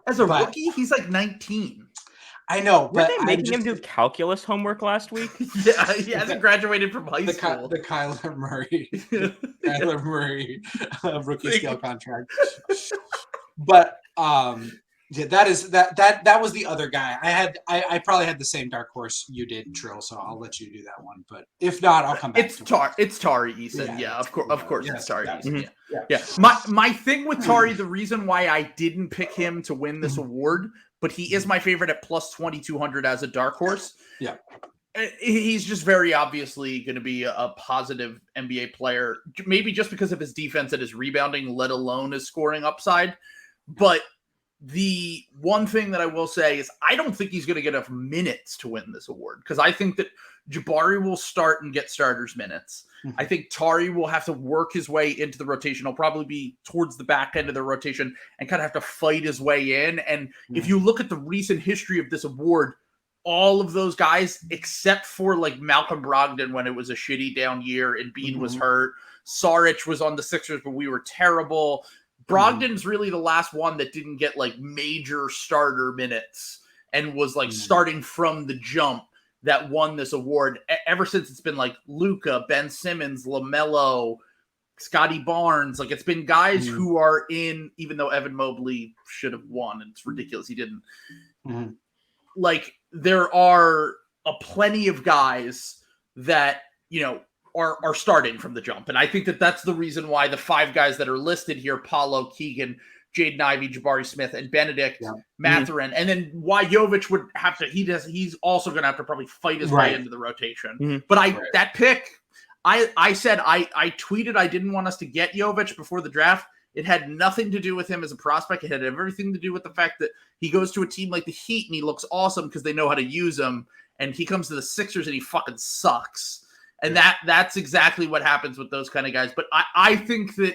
As a rookie, he's like 19. I know, but were they making him do calculus homework last week? Yeah, he hasn't graduated from high school. The Kyler Murray rookie scale contract. But that was the other guy. I probably had the same dark horse you did, Trill. So I'll let you do that one. But if not, I'll come back. It's Tari Eason. Yeah, of course, it's Tari Eason. Mm-hmm. Yeah. My thing with Tari, the reason why I didn't pick him to win this award, but he is my favorite at plus 2,200 as a dark horse. Yeah. He's just very obviously going to be a positive NBA player, maybe just because of his defense and his rebounding, let alone his scoring upside. But the one thing that I will say is I don't think he's going to get enough minutes to win this award, because I think that Jabari will start and get starters minutes. I think Tari will have to work his way into the rotation. He'll probably be towards the back end of the rotation and kind of have to fight his way in. And if you look at the recent history of this award, all of those guys, except for like Malcolm Brogdon when it was a shitty down year and Bean was hurt, Saric was on the Sixers, but we were terrible. Brogdon's really the last one that didn't get like major starter minutes and was like starting from the jump that won this award. Ever since it's been like Luka, Ben Simmons, LaMelo, Scotty Barnes. Like it's been guys who are in, even though Evan Mobley should have won, and it's ridiculous he didn't. Like there are plenty of guys that, you know, are starting from the jump. And I think that that's the reason why the 5 guys that are listed here, Paolo, Keegan, Jaden Ivey, Jabari Smith, and Benedict Mathurin, and then why Jovic would have to, he's also going to have to probably fight his way into the rotation. But that pick, I said, I tweeted I didn't want us to get Jovic before the draft. It had nothing to do with him as a prospect. It had everything to do with the fact that he goes to a team like the Heat and he looks awesome because they know how to use him. And he comes to the Sixers and he fucking sucks. And that's exactly what happens with those kind of guys. But I think that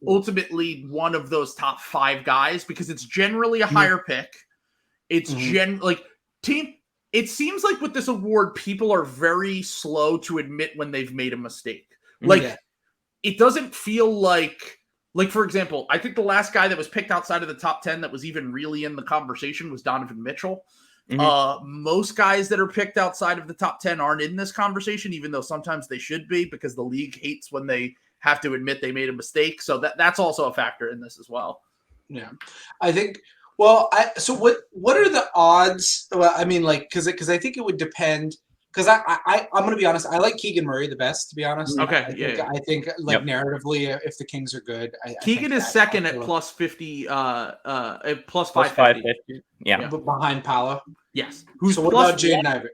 ultimately one of those top 5 guys, because it's generally a higher pick. It's it seems like with this award, people are very slow to admit when they've made a mistake. Like it doesn't feel like, for example, I think the last guy that was picked outside of the top 10 that was even really in the conversation was Donovan Mitchell. Most guys that are picked outside of the top 10 aren't in this conversation, even though sometimes they should be, because the league hates when they have to admit they made a mistake. So that's also a factor in this as well. Yeah, I think. Well, so what are the odds? Well, I mean, like, because I think it would depend. Because I'm going to be honest, I like Keegan Murray the best, to be honest. Okay, I think like narratively, if the Kings are good, Keegan is second at plus 50, plus 550. Yeah, behind Paolo. Yes. So what about Jaden Ivey?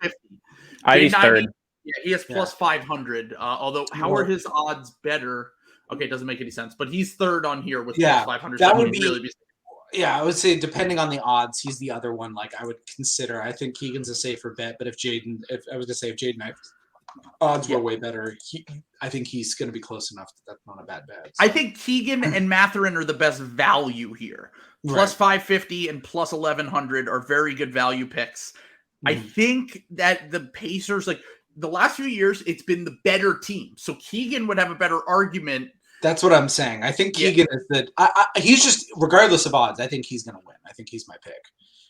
Ivy's third. Yeah, he has plus 500. Although how are his odds better? Okay, it doesn't make any sense. But he's third on here with plus 500. That would really be. Yeah, I would say depending on the odds, he's the other one. Like I would consider. I think Keegan's a safer bet, but if Jaden odds were way better, I think he's going to be close enough that that's not a bad bet. So. I think Keegan and Mathurin are the best value here. Plus 550 and plus 1100 are very good value picks. I think that the Pacers, like the last few years, it's been the better team. So Keegan would have a better argument. That's what I'm saying. I think Keegan is the. He's just, regardless of odds, I think he's going to win. I think he's my pick,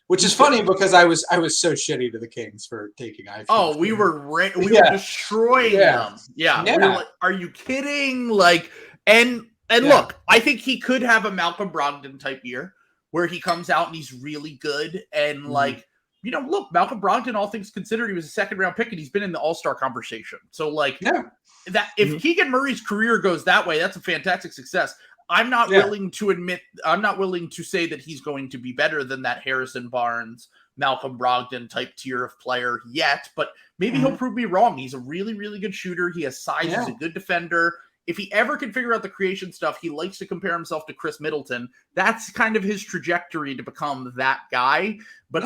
which is funny because I was so shitty to the Kings for taking Ivy. Oh, we were destroying them. Yeah. We were like, are you kidding? Like, and look, I think he could have a Malcolm Brogdon type year where he comes out and he's really good and like. You know, look, Malcolm Brogdon, all things considered, he was a second-round pick, and he's been in the All-Star conversation. So, like, that if Keegan Murray's career goes that way, that's a fantastic success. I'm not willing to say that he's going to be better than that Harrison Barnes, Malcolm Brogdon type tier of player yet, but maybe he'll prove me wrong. He's a really, really good shooter. He has size. He's a good defender. If he ever can figure out the creation stuff, he likes to compare himself to Chris Middleton. That's kind of his trajectory to become that guy. But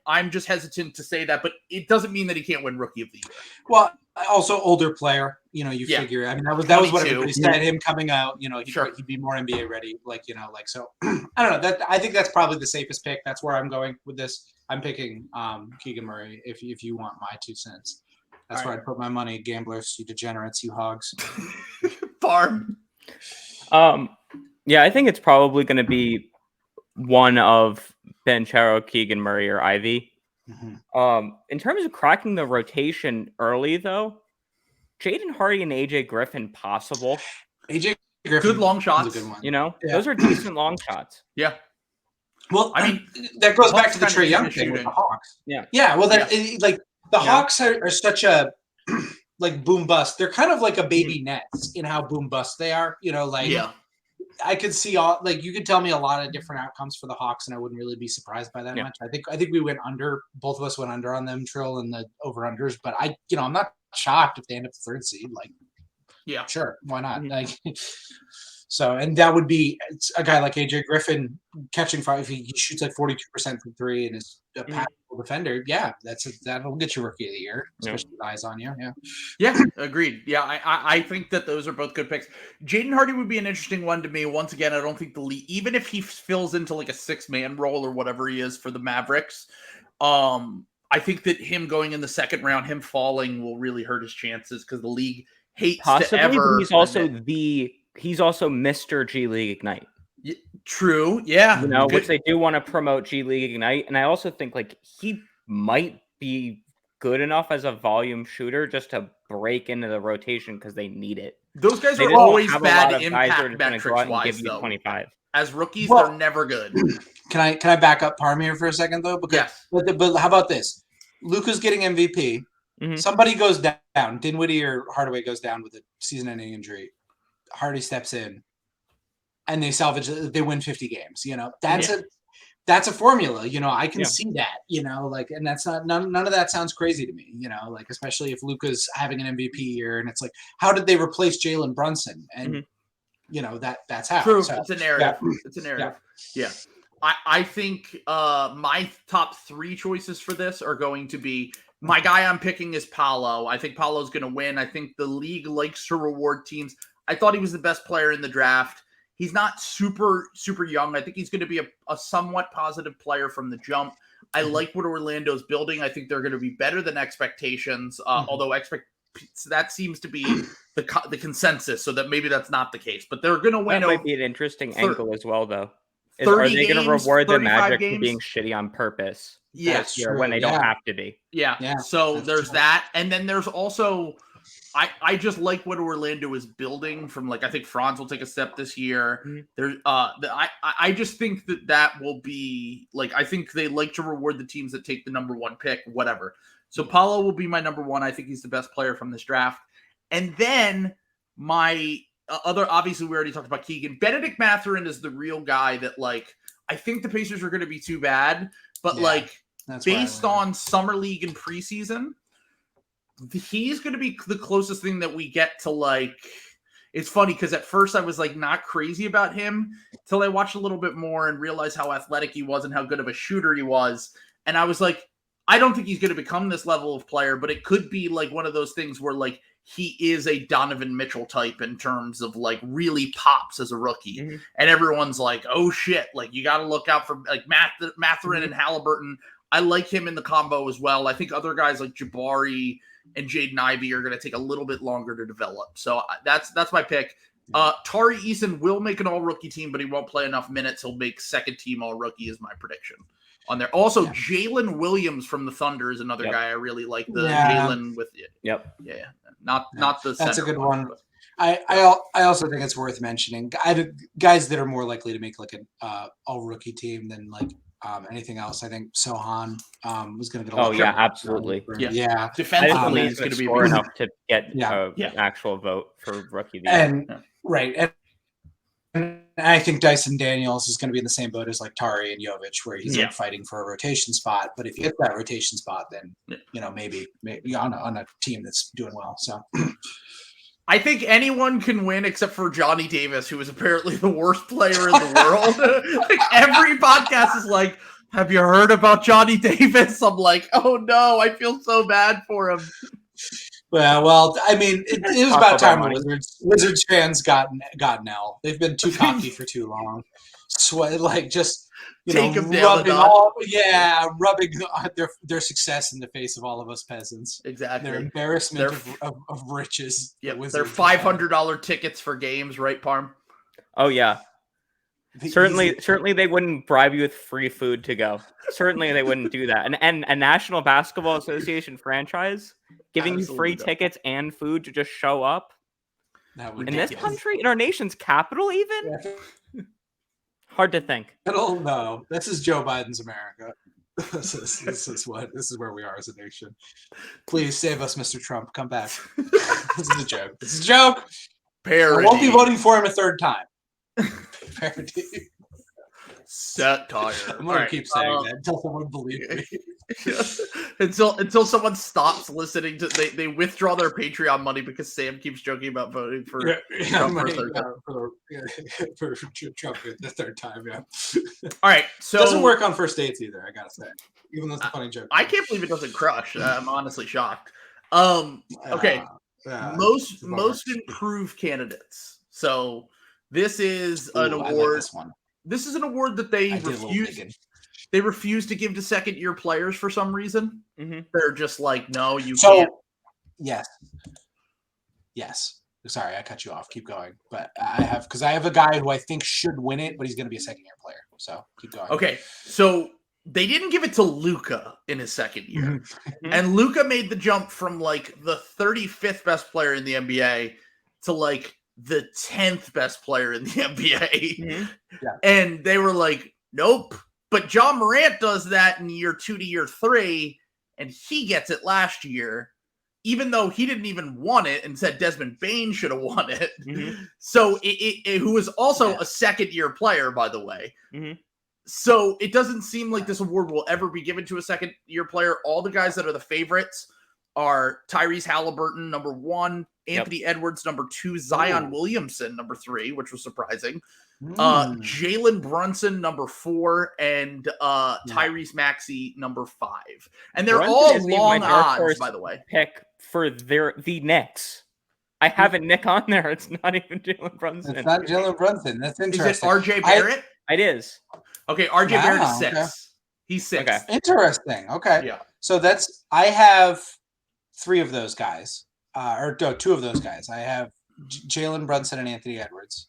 I'm just hesitant to say that. But it doesn't mean that he can't win Rookie of the Year. Well, also older player. You know, you figure. I mean, that was what everybody said. Him coming out. You know, he'd be more NBA ready. Like, you know, like so. I don't know. I think that's probably the safest pick. That's where I'm going with this. I'm picking Keegan Murray. If you want my 2 cents. That's where I'd put my money. Gamblers, you degenerates, you hogs. Farm. Yeah, I think it's probably going to be one of Banchero, Keegan Murray, or Ivy. In terms of cracking the rotation early, though, Jaden Hardy and AJ Griffin possible. AJ Griffin, good long shots. A good one. You know, those are decent long shots. Yeah. Well, I mean, that goes back to the Trae Young thing with the Hawks. Yeah. Well, like. The Hawks are such a like boom bust. They're kind of like a baby Nets in how boom bust they are. You know, like I could see you could tell me a lot of different outcomes for the Hawks, and I wouldn't really be surprised by that much. I think we went under. Both of us went under on them, Trill, and the over unders. But I'm not shocked if they end up the 3rd seed. Like, sure, why not? Like. So, and that would be a guy like AJ Griffin catching fire. If he shoots like 42% from 3 and is a passable defender, that'll get you Rookie of the Year, especially with eyes on you. Yeah, agreed. Yeah, I think that those are both good picks. Jaden Hardy would be an interesting one to me. Once again, I don't think the league, even if he fills into like a 6-man role or whatever he is for the Mavericks, I think that him going in the 2nd round, him falling will really hurt his chances because the league hates possibly, to ever. He's also Mr. G League Ignite. True, yeah. You know, which they do want to promote G League Ignite, and I also think like he might be good enough as a volume shooter just to break into the rotation because they need it. Those guys are always bad impact metrics wise, give you 25. As rookies, they're never good. Can I back up Parm here for a second though? Because, yes. But how about this? Luka's getting MVP. Mm-hmm. Somebody goes down. Dinwiddie or Hardaway goes down with a season-ending injury. Hardy steps in, and they salvage. They win 50 games. You know, that's a formula. You know, I can see that. You know, like, and that's not none of that sounds crazy to me. You know, like especially if Luka's having an MVP year, and it's like, how did they replace Jalen Brunson? And you know that's how. True, so, it's a narrative. Yeah. It's a narrative. Yeah. I think my top 3 choices for this are going to be. My guy I'm picking is Paolo. I think Paolo's going to win. I think the league likes to reward teams. I thought he was the best player in the draft. He's not super young. I think he's going to be a somewhat positive player from the jump. I like what Orlando's building. I think they're going to be better than expectations, although that seems to be the consensus, so that maybe that's not the case. But they're going to win. That might be an interesting angle as well, though. Are they going to reward the Magic for being shitty on purpose? Yes, when they don't have to be. Yeah. So there's that, and then there's also, I just like what Orlando is building. From like, I think Franz will take a step this year. Mm-hmm. There's, I just think that will be like, I think they like to reward the teams that take the number 1 pick, whatever. So Paulo will be my number 1. I think he's the best player from this draft, and then my obviously we already talked about Keegan. Benedict Mathurin is the real guy that like I think the Pacers are going to be too bad, but based on summer league and preseason, he's going to be the closest thing that we get to like. It's funny because at first I was like not crazy about him till I watched a little bit more and realized how athletic he was and how good of a shooter he was, and I was like, I don't think he's going to become this level of player, but it could be like one of those things where like he is a Donovan Mitchell type in terms of like really pops as a rookie. Mm-hmm. And everyone's like, oh shit, like you got to look out for like Mathurin and Halliburton. I like him in the combo as well. I think other guys like Jabari and Jaden Ivey are going to take a little bit longer to develop. So that's my pick. Tari Eason will make an all-rookie team, but he won't play enough minutes. He'll make second team all-rookie is my prediction on there. Also, Jalen Williams from the Thunder is another guy I really like. The Jalen with it. Yep. Yeah. Not the. That's a good one. I also think it's worth mentioning guys that are more likely to make like an all rookie team than like anything else. I think Sohan was going to get. Absolutely. Yeah. Defensively, he's going to be enough to get an actual vote for rookie of the year. Right. And I think Dyson Daniels is going to be in the same boat as like Tari and Jovic, where he's like fighting for a rotation spot. But if you get that rotation spot, then you know maybe on a team that's doing well. So I think anyone can win except for Johnny Davis, who is apparently the worst player in the world. Like every podcast is like, "Have you heard about Johnny Davis?" I'm like, "Oh no, I feel so bad for him." Well, I mean, it was about time the Wizards fans got L. They've been too cocky for too long. Like just rubbing their success in the face of all of us peasants. Exactly, their embarrassment of riches. Yeah, they're $500 tickets for games, right, Parm? Oh yeah. Certainly they wouldn't bribe you with free food to go. Certainly they wouldn't do that. And a National Basketball Association franchise giving you free tickets and food to just show up in this country, in our nation's capital, even hard to think. No, this is Joe Biden's America. This is where we are as a nation. Please save us, Mr. Trump. Come back. This is a joke. This is a joke. Parody. I won't be voting for him a third time. Parody. Satire. I'm gonna keep saying that until someone believes me. until someone stops listening to they withdraw their Patreon money because Sam keeps joking about voting for Trump for Trump the third time. Yeah. All right. So it doesn't work on first dates either. I gotta say, even though it's a funny joke. I can't believe it doesn't crush. I'm honestly shocked. Okay. Most improved candidates. So this is an award. This is an award that they refuse to give to second-year players for some reason. Mm-hmm. They're just like, no, you can't. Yes. Yes. Sorry, I cut you off. Keep going. But I have a guy who I think should win it, but he's going to be a second-year player. So keep going. Okay, so they didn't give it to Luka in his second year. Mm-hmm. And Luka made the jump from like the 35th best player in the NBA to like the 10th best player in the NBA. Mm-hmm. Yeah. And they were like, nope. But Ja Morant does that in year 2 to year 3, and he gets it last year, even though he didn't even want it and said Desmond Bane should have won it. Mm-hmm. So who is also a second-year player, by the way. Mm-hmm. So it doesn't seem like this award will ever be given to a second-year player. All the guys that are the favorites are Tyrese Halliburton, number 1, Anthony Edwards, number 2, Zion Williamson, number 3, which was surprising. Jalen Brunson, number 4, and Tyrese Maxey, number 5. And they're all long odds, by the way. Pick for the Knicks. I have a Nick on there. It's not even Jalen Brunson. It's not Jalen Brunson. That's interesting. Is it RJ Barrett? It is. Okay, RJ Barrett is 6. Okay. He's 6. Okay. Interesting. Okay. Yeah. So I have 3 of those guys, or no, 2 of those guys. I have Jalen Brunson and Anthony Edwards.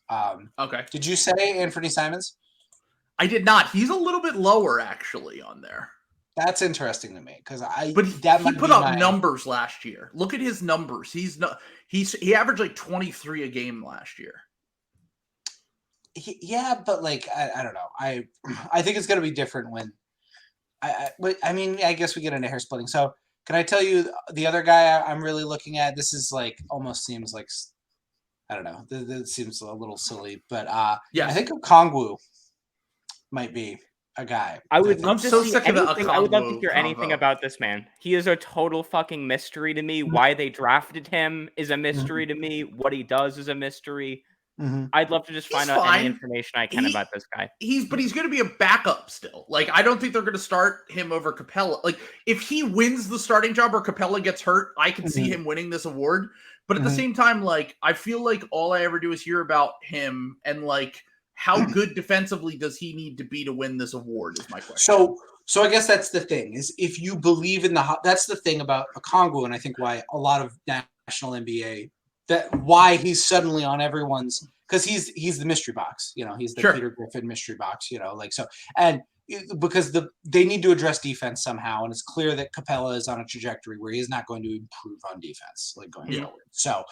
Okay. Did you say Anthony Simons? I did not. He's a little bit lower actually on there. That's interesting to me because he put up numbers last year. Look at his numbers. He averaged like 23 a game last year. Yeah, but like I don't know. I think it's going to be different when I mean I guess we get into hair splitting. So can I tell you the other guy I'm really looking at? This is like almost seems like I don't know. This seems a little silly, but I think Okongwu might be a guy. I would love to see anything. I would love to hear anything about this man. He is a total fucking mystery to me. Why they drafted him is a mystery to me. What he does is a mystery. Mm-hmm. I'd love to just find out any information I can about this guy. He's going to be a backup still. Like, I don't think they're going to start him over Capella. Like, if he wins the starting job or Capella gets hurt, I can see him winning this award. But at the same time, like, I feel like all I ever do is hear about him and like how good defensively does he need to be to win this award is my question. So I guess that's the thing is if you believe in that's the thing about Okongwu, and I think why a lot of national NBA why he's suddenly on everyone's because he's the mystery box, he's the Peter Griffin mystery box, like so, and because they need to address defense somehow, and it's clear that Capella is on a trajectory where he's not going to improve on defense like going forward. So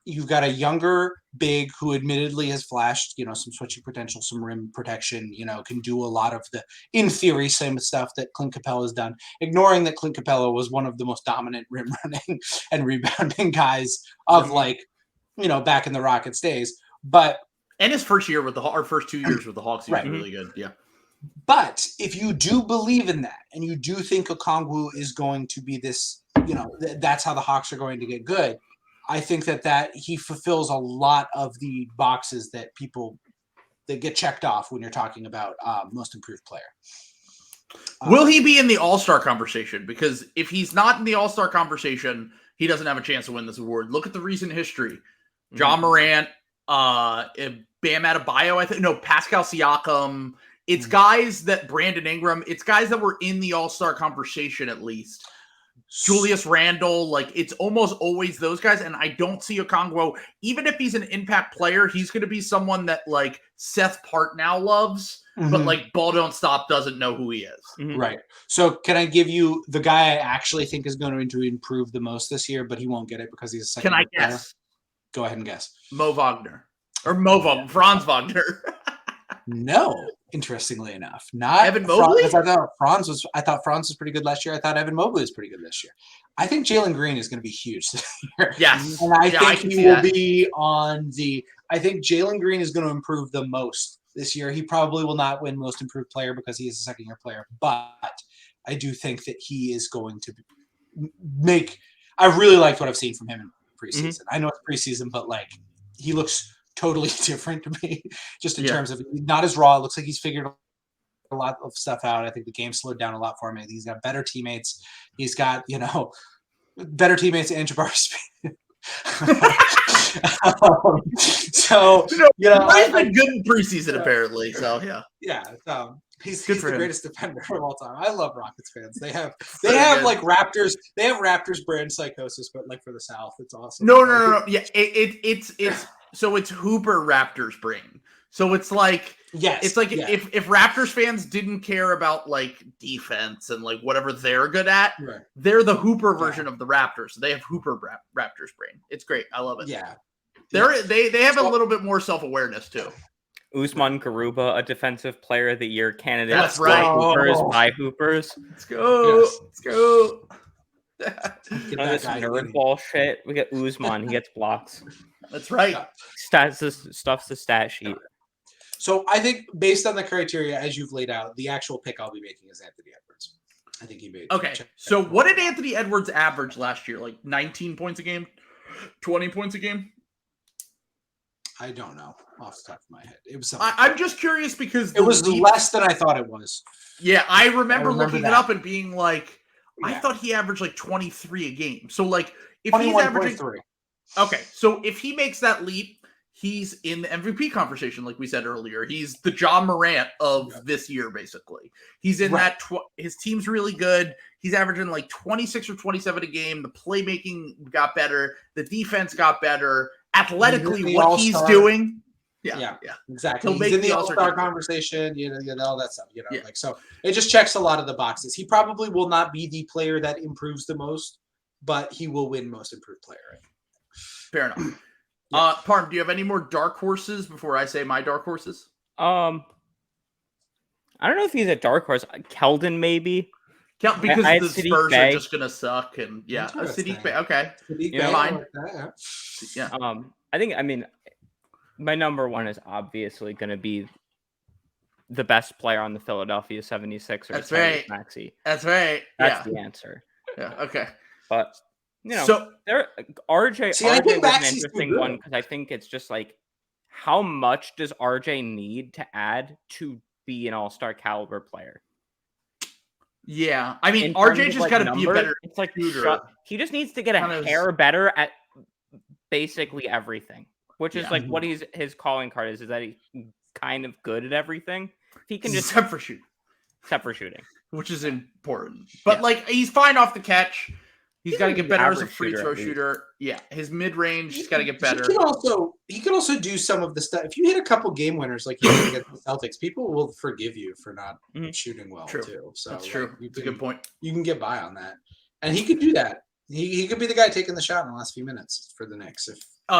you've got a younger big who admittedly has flashed, some switching potential, some rim protection, can do a lot of the, in theory, same stuff that Clint Capella has done, ignoring that Clint Capella was one of the most dominant rim running and rebounding guys of back in the Rockets days. And his first 2 years with the Hawks, he was really good. Yeah. But if you do believe in that and you do think Okongwu is going to be this, that's how the Hawks are going to get good, I think that he fulfills a lot of the boxes that get checked off when you're talking about most improved player. Will he be in the All-Star conversation? Because if he's not in the All-Star conversation, he doesn't have a chance to win this award. Look at the recent history. Ja Morant, Bam Adebayo, Pascal Siakam. It's guys that Brandon Ingram, it's guys that were in the All-Star conversation at least. Julius Randle, like it's almost always those guys. And I don't see Okongwu, even if he's an impact player, he's going to be someone that like Seth Partnow loves, but like Ball Don't Stop doesn't know who he is. Right. So can I give you the guy I actually think is going to improve the most this year, but he won't get it because he's a second. Can I guess? Player? Go ahead and guess. Franz Wagner. No, interestingly enough, not Evan Mobley. I thought Franz was pretty good last year. I thought Evan Mobley was pretty good this year. I think Jalen Green is going to be huge this year. Yes, and I think he will be on the. I think Jalen Green is going to improve the most this year. He probably will not win Most Improved Player because he is a second-year player, but I do think that he is going to make. I really liked what I've seen from him in preseason. I know it's preseason, but like he looks totally different to me, just in terms of not as raw. It looks like he's figured a lot of stuff out. I think the game slowed down a lot for him. He's got better teammates. He's got, better teammates and Jabari Smith. So, he's been good in preseason apparently. So, yeah. Yeah. He's the greatest defender of all time. I love Rockets fans. They have like Raptors. They have Raptors brand psychosis, but like for the South, it's awesome. No. Yeah, it's so it's Hooper Raptors brain. So it's like if Raptors fans didn't care about like defense and like whatever they're good at, they're the Hooper version of the Raptors. So they have Hooper Raptors brain. It's great. I love it. Yeah, they have a little bit more self-awareness too. Usman Garuba, a defensive player of the year candidate. That's right. Hoopers by Hoopers. Let's go. Yes. Let's go. None of this nerd ball shit. We get Usman. He gets blocks. That's right. Stuffs the stat sheet. So I think based on the criteria as you've laid out, the actual pick I'll be making is Anthony Edwards. I think he made. Okay. So what did Anthony Edwards average last year? Like 19 points a game? 20 points a game? I don't know off the top of my head. It was. I'm just curious because it was less than I thought it was. Yeah, I remember looking it up and being like, I thought he averaged like 23 a game. So like, if he's averaging, okay, so if he makes that leap, he's in the MVP conversation, like we said earlier. He's the Ja Morant of this year, basically. He's in that. His team's really good. He's averaging like 26 or 27 a game. The playmaking got better. The defense got better. Athletically, what he's doing. Yeah, exactly. He's in the All-Star conversation, all that stuff, like, so it just checks a lot of the boxes. He probably will not be the player that improves the most, but he will win most improved player. Fair enough. Parm, do you have any more dark horses before I say my dark horses? I don't know if he's a dark horse. Keldon, maybe. Because the Spurs are just gonna suck, and Sadiq Bey. Okay, fine. I mean, my number one is obviously going to be the best player on the Philadelphia 76ers. That's right, Maxey. That's right. That's the answer. Yeah. Okay. But so there, RJ was an interesting one because I think it's just like, how much does RJ need to add to be an all-star caliber player? Yeah, I mean, RJ just got to be a better. It's like he just needs to get a hair better at basically everything, which is like what his calling card is that he's kind of good at everything. He can just except for shooting, which is important. But like, he's fine off the catch. He's got to get better as a free throw shooter. Yeah, his mid range, he's got to get better. He can also do some of the stuff. If you hit a couple game winners like you did against the Celtics, people will forgive you for not shooting well too. So that's true. It's a good point. You can get by on that, and he could do that. He could be the guy taking the shot in the last few minutes for the Knicks.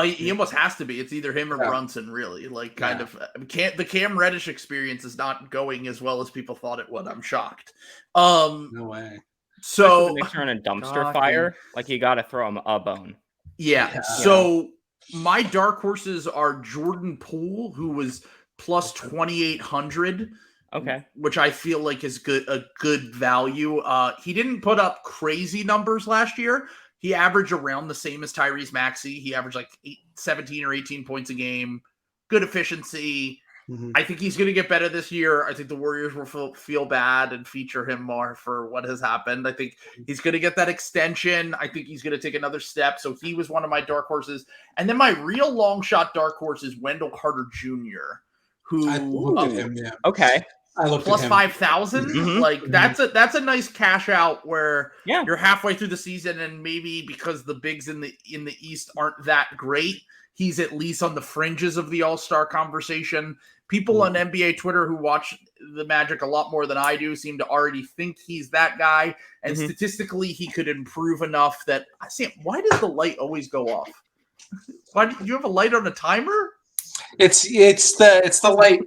He almost has to be. It's either him or Brunson, really. Like, the Cam Reddish experience is not going as well as people thought it would. I'm shocked. No way. So the Knicks are in a dumpster fire. Like, you got to throw him a bone. Yeah. So my dark horses are Jordan Poole, who was plus 2,800. Okay. Which I feel like is a good value. He didn't put up crazy numbers last year. He averaged around the same as Tyrese Maxey. He averaged like 17 or 18 points a game. Good efficiency. Mm-hmm. I think he's going to get better this year. I think the Warriors will feel bad and feature him more for what has happened. I think he's going to get that extension. I think he's going to take another step. So he was one of my dark horses. And then my real long shot dark horse is Wendell Carter Jr., who I looked at him, okay. I looked plus at 5,000. Mm-hmm. Like that's a nice cash out where you're halfway through the season, and maybe because the bigs in the East aren't that great, he's at least on the fringes of the All-Star conversation. People on NBA Twitter who watch the Magic a lot more than I do seem to already think he's that guy. And statistically, he could improve enough that I see. Why does the light always go off? Why do you have a light on a timer? It's the light.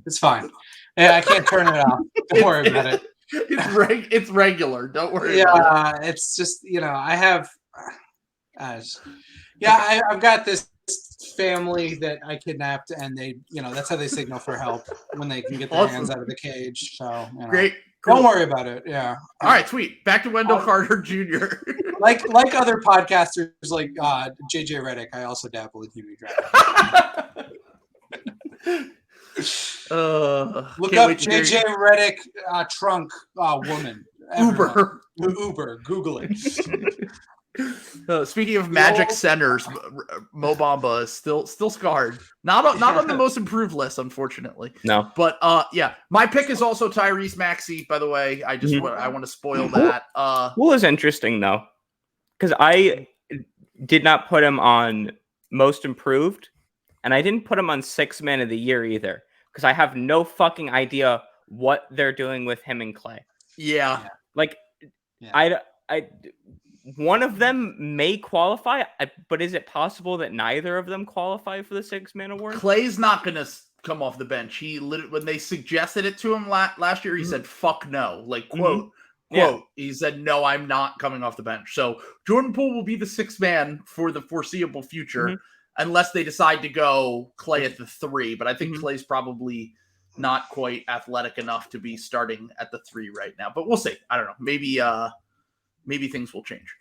It's fine. Yeah, I can't turn it off. Don't worry about it. It's regular. Don't worry. Yeah, it's just I have. I've got this family that I kidnapped, and they, that's how they signal for help when they can get their hands out of the cage. So great. Cool. Don't worry about it. Yeah. All right, sweet. Back to Wendell Carter Jr. like other podcasters like JJ Redick, I also dabble in human trafficking. Look up JJ Redick trunk woman. Uber. Google it. Speaking of Magic centers, Mo Bamba is still scarred. Not on the most improved list, unfortunately. No, but yeah, my pick is also Tyrese Maxey. By the way, I want to spoil that. Poole is interesting though, because I did not put him on most improved, and I didn't put him on 6th man of the year either, because I have no fucking idea what they're doing with him and Clay. Yeah, like I one of them may qualify, but is it possible that neither of them qualify for the 6th man award? Clay's not going to come off the bench. He when they suggested it to him last year, he said, "Fuck no!" Like quote. He said, "No, I'm not coming off the bench." So Jordan Poole will be the 6th man for the foreseeable future, unless they decide to go Clay at the 3. But I think Clay's probably not quite athletic enough to be starting at the 3 right now. But we'll see. I don't know. Maybe things will change.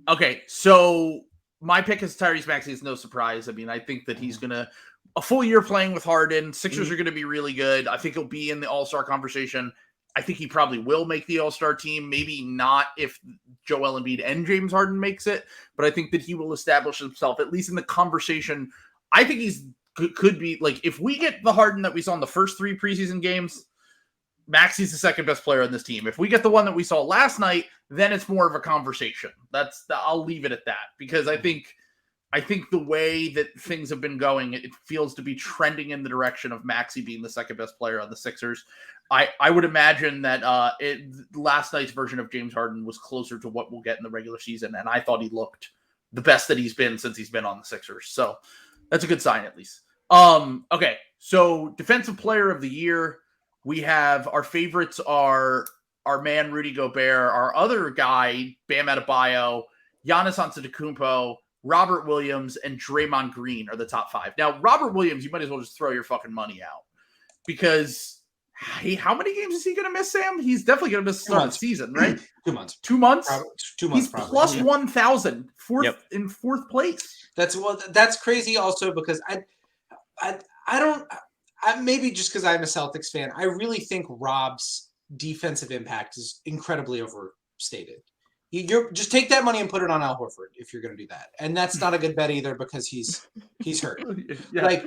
Okay, so my pick is Tyrese Maxey. Is no surprise. I mean, I think that he's gonna a full year playing with Harden. Sixers are gonna be really good. I think he'll be in the All-Star conversation. I think he probably will make the All-Star team. Maybe not if Joel Embiid and James Harden makes it, but I think that he will establish himself at least in the conversation. I think he's could be like, if we get the Harden that we saw in the first 3 preseason games, Maxey's the 2nd best player on this team. If we get the one that we saw last night, then it's more of a conversation. I'll leave it at that, because I think the way that things have been going, it feels to be trending in the direction of Maxey being the 2nd best player on the Sixers. I would imagine that last night's version of James Harden was closer to what we'll get in the regular season, and I thought he looked the best that he's been since he's been on the Sixers. So that's a good sign, at least. Okay, so defensive player of the year. We have our favorites are our man Rudy Gobert, our other guy Bam Adebayo, Giannis Antetokounmpo, Robert Williams, and Draymond Green are the top 5. Now, Robert Williams, you might as well just throw your fucking money out, because how many games is he going to miss, Sam? He's definitely going to miss the start of the season, right? 2 months. 2 months? Probably, 2 months. He's plus 1,000, in 4th place. That's crazy. Also, because I don't. Maybe just because I'm a Celtics fan, I really think Rob's defensive impact is incredibly overstated. You just take that money and put it on Al Horford if you're going to do that, and that's not a good bet either, because he's hurt. Yeah.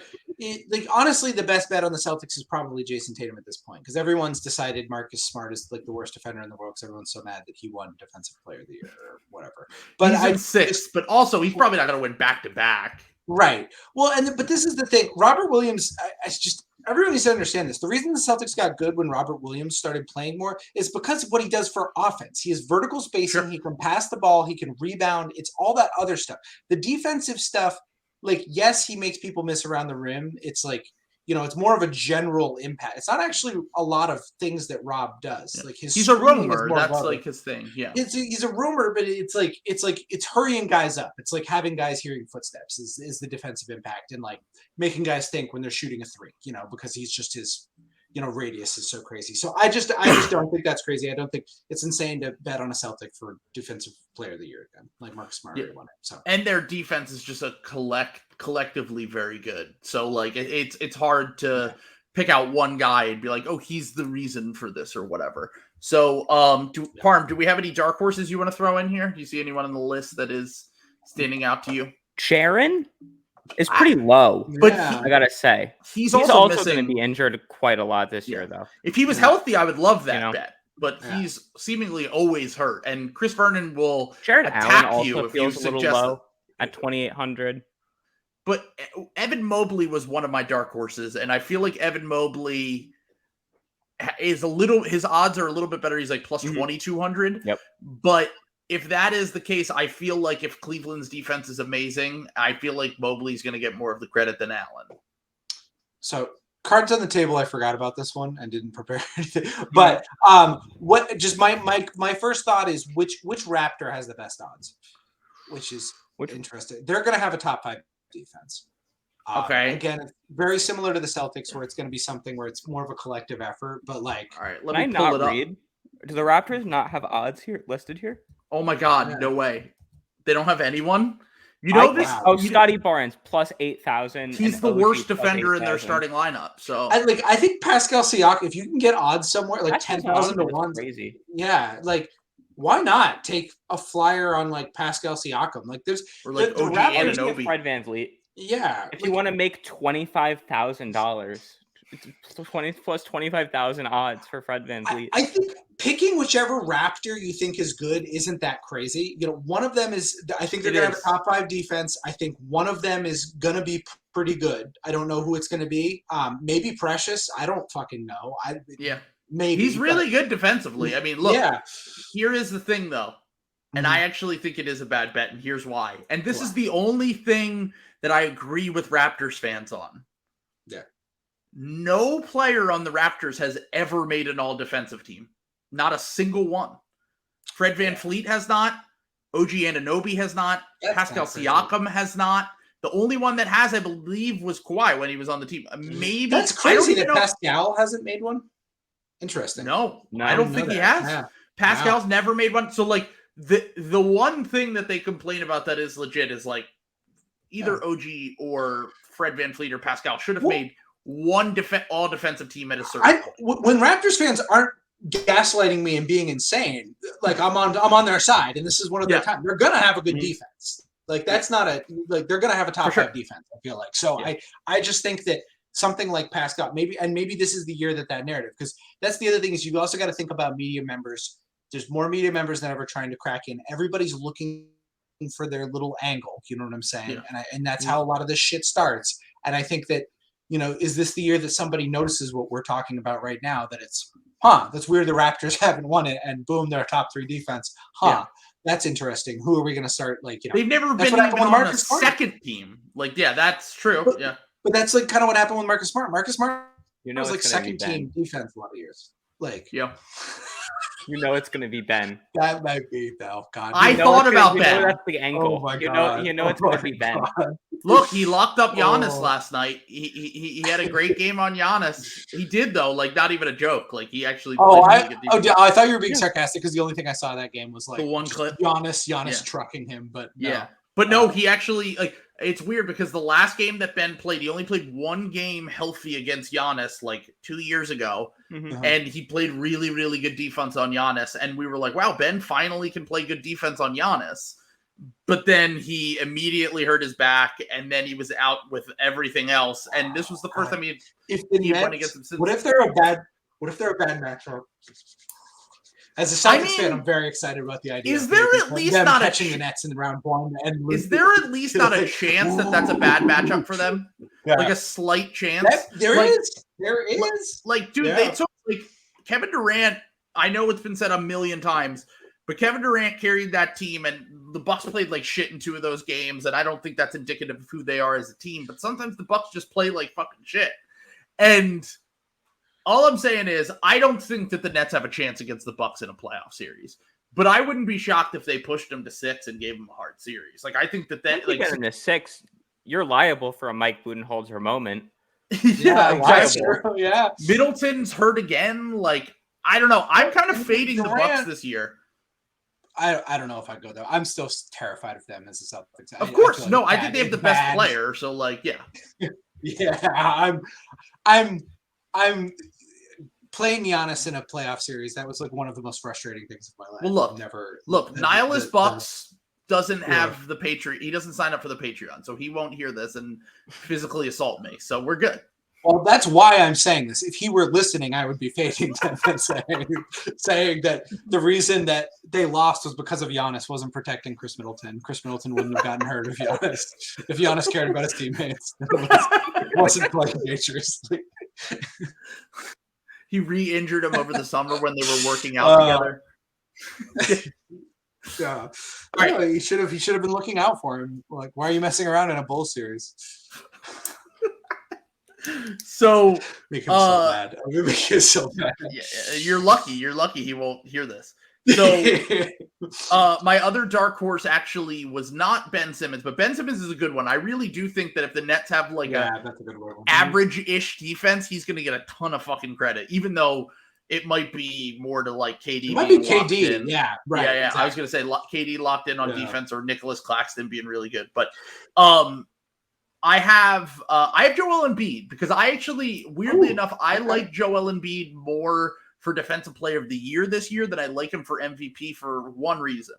Honestly, the best bet on the Celtics is probably Jason Tatum at this point, because everyone's decided Marcus Smart is like the worst defender in the world, because everyone's so mad that he won Defensive Player of the Year or whatever. But he's in 6th, but also he's probably not going to win back to back. Right. Well, but this is the thing. Robert Williams, everyone needs to understand this. The reason the Celtics got good when Robert Williams started playing more is because of what he does for offense. He has vertical spacing. Sure. He can pass the ball. He can rebound. It's all that other stuff. The defensive stuff, yes, he makes people miss around the rim. It's it's more of a general impact. It's not actually a lot of things that Rob does. Yeah. He's a roamer. That's his thing. Yeah. He's a roamer, but it's hurrying guys up. It's like having guys hearing footsteps is the defensive impact, and making guys think when they're shooting a 3, because he's just his, radius is so crazy. So I just don't think that's crazy. I don't think it's insane to bet on a Celtic for Defensive Player of the Year again, like Marcus Smart won it. So, and their defense is just collectively very good. So it's hard to pick out one guy and be like, oh, he's the reason for this or whatever. So Parm, do we have any dark horses you want to throw in here? Do you see anyone on the list that is standing out to you? Sharon is pretty low, but I gotta say he's also going to be injured quite a lot this year, though. If he was healthy, I would love that bet. But he's seemingly always hurt, and Chris Vernon will attack you if you suggest low at 2,800. But Evan Mobley was one of my dark horses, and I feel like Evan Mobley is his odds are a little bit better. He's like plus 2,200. Yep. But if that is the case, I feel like if Cleveland's defense is amazing, I feel like Mobley's going to get more of the credit than Allen. So cards on the table. I forgot about this one and didn't prepare anything. But what? Just my first thought is which Raptor has the best odds, which is interesting. They're going to have a top 5 defense. Okay. Again, it's very similar to the Celtics, where it's going to be something where it's more of a collective effort. But all right, let me pull it up. Do the Raptors not have odds here listed here? Oh my God, no way! They don't have anyone. You know this? Wow. Scotty Barnes plus 8,000. He's the worst defender in their starting lineup. So I think Pascal Siakam, if you can get odds somewhere like 10,000 to 1, crazy. Yeah, Why not take a flyer on like Pascal Siakam? Like there's or like the OG Raptors, Anunoby. Fred VanVleet. Yeah. If you want to make $25,000, it's 20 plus 25,000 odds for Fred VanVleet. I think picking whichever Raptor you think is good isn't that crazy. You know, one of them is, I think they're going to have a top 5 defense. I think one of them is going to be pretty good. I don't know who it's going to be. Maybe Precious. I don't fucking know. Maybe. He's really good defensively. I mean, look, here is the thing though. And I actually think it is a bad bet, and here's why. And this is the only thing that I agree with Raptors fans on. Yeah. No player on the Raptors has ever made an all-defensive team. Not a single one. Fred VanVleet has not. OG Anunoby has not. Pascal Siakam has not. The only one that has, I believe, was Kawhi when he was on the team. Maybe that's crazy that Pascal hasn't made one. Interesting. No, I don't think he has. Yeah. Pascal's never made one. So, like, the one thing that they complain about that is legit is, like, either OG or Fred VanVleet or Pascal should have made one all defensive team at a certain point. When Raptors fans aren't gaslighting me and being insane, like I'm on their side, and this is one of their times. They're gonna have a good defense. Like that's not they're gonna have a top 5 defense. I feel like so. I just think that something like Pascal maybe this is the year that narrative, because that's the other thing is you also got to think about media members. There's more media members than ever trying to crack in. Everybody's looking for their little angle. You know what I'm saying? And that's how a lot of this shit starts. And I think that, you know, is this the year that somebody notices what we're talking about right now? That it's, that's weird. The Raptors haven't won it, and boom, they're a top 3 defense. That's interesting. Who are we going to start? Like, you know, they've never been even on a second team. Like, that's true. But that's like kind of what happened with Marcus Smart. Marcus Smart was like second team defense a lot of years. Like, you know it's going to be Ben. That might be, though. God, I thought about Ben. You know that's the angle. Oh my God. You know it's going to be Ben. Look, he locked up Giannis last night. He had a great game on Giannis. He did, though. Like, not even a joke. Like, he actually. I thought you were being sarcastic, because the only thing I saw that game was like the one clip. Giannis trucking him, but no. But no, he actually, like, it's weird because the last game that Ben played, he only played one game healthy against Giannis like 2 years ago. And he played really, really good defense on Giannis. And we were like, wow, Ben finally can play good defense on Giannis. But then he immediately hurt his back, and then he was out with everything else. And this was the first time he went against him since. What if they're a bad matchup? As a Celtics fan, I'm very excited about the idea. Is there at least not catching the Nets in round 1? And is there at least not a chance that that's a bad matchup for them? Like a slight chance? There is. Like, dude, they took Kevin Durant. I know it's been said a million times, but Kevin Durant carried that team, and the Bucks played like shit in 2 of those games. And I don't think that's indicative of who they are as a team. But sometimes the Bucks just play like fucking shit. And all I'm saying is, I don't think that the Nets have a chance against the Bucks in a playoff series. But I wouldn't be shocked if they pushed them to 6 and gave them a hard series. Like, I think that like get them to 6, you're liable for a Mike Budenholzer moment. Yeah. Middleton's hurt again. Like, I don't know. I'm kind of fading the Bucks this year. I don't know if I'd go there. I'm still terrified of them as a Celtics. Of course, I think they have the best player. So, like, I'm playing Giannis in a playoff series. That was like one of the most frustrating things of my life. Well, look, Nihilus Bucks doesn't have the Patreon. He doesn't sign up for the Patreon, so he won't hear this and physically assault me. So we're good. Well, that's why I'm saying this. If he were listening, I would be fading them and saying that the reason that they lost was because of Giannis wasn't protecting Chris Middleton. Chris Middleton wouldn't have gotten hurt if Giannis cared about his teammates. Wasn't playing dangerously. He re-injured him over the summer when they were working out together. Yeah, right. He should have been looking out for him. Like, why are you messing around in a bowl series? So make him so bad. I'm gonna make him so bad. Yeah, you're lucky. You're lucky he won't hear this. So my other dark horse actually was not Ben Simmons, but Ben Simmons is a good one. I really do think that if the Nets have like that's a good one. Average-ish defense, he's going to get a ton of fucking credit, even though it might be more to like KD. It might be KD. Yeah, right. Yeah. Exactly. I was going to say KD locked in on defense, or Nicholas Claxton being really good. But I have Joel Embiid, because I actually, weirdly enough, I like Joel Embiid more for Defensive Player of the Year this year that I like him for MVP for one reason.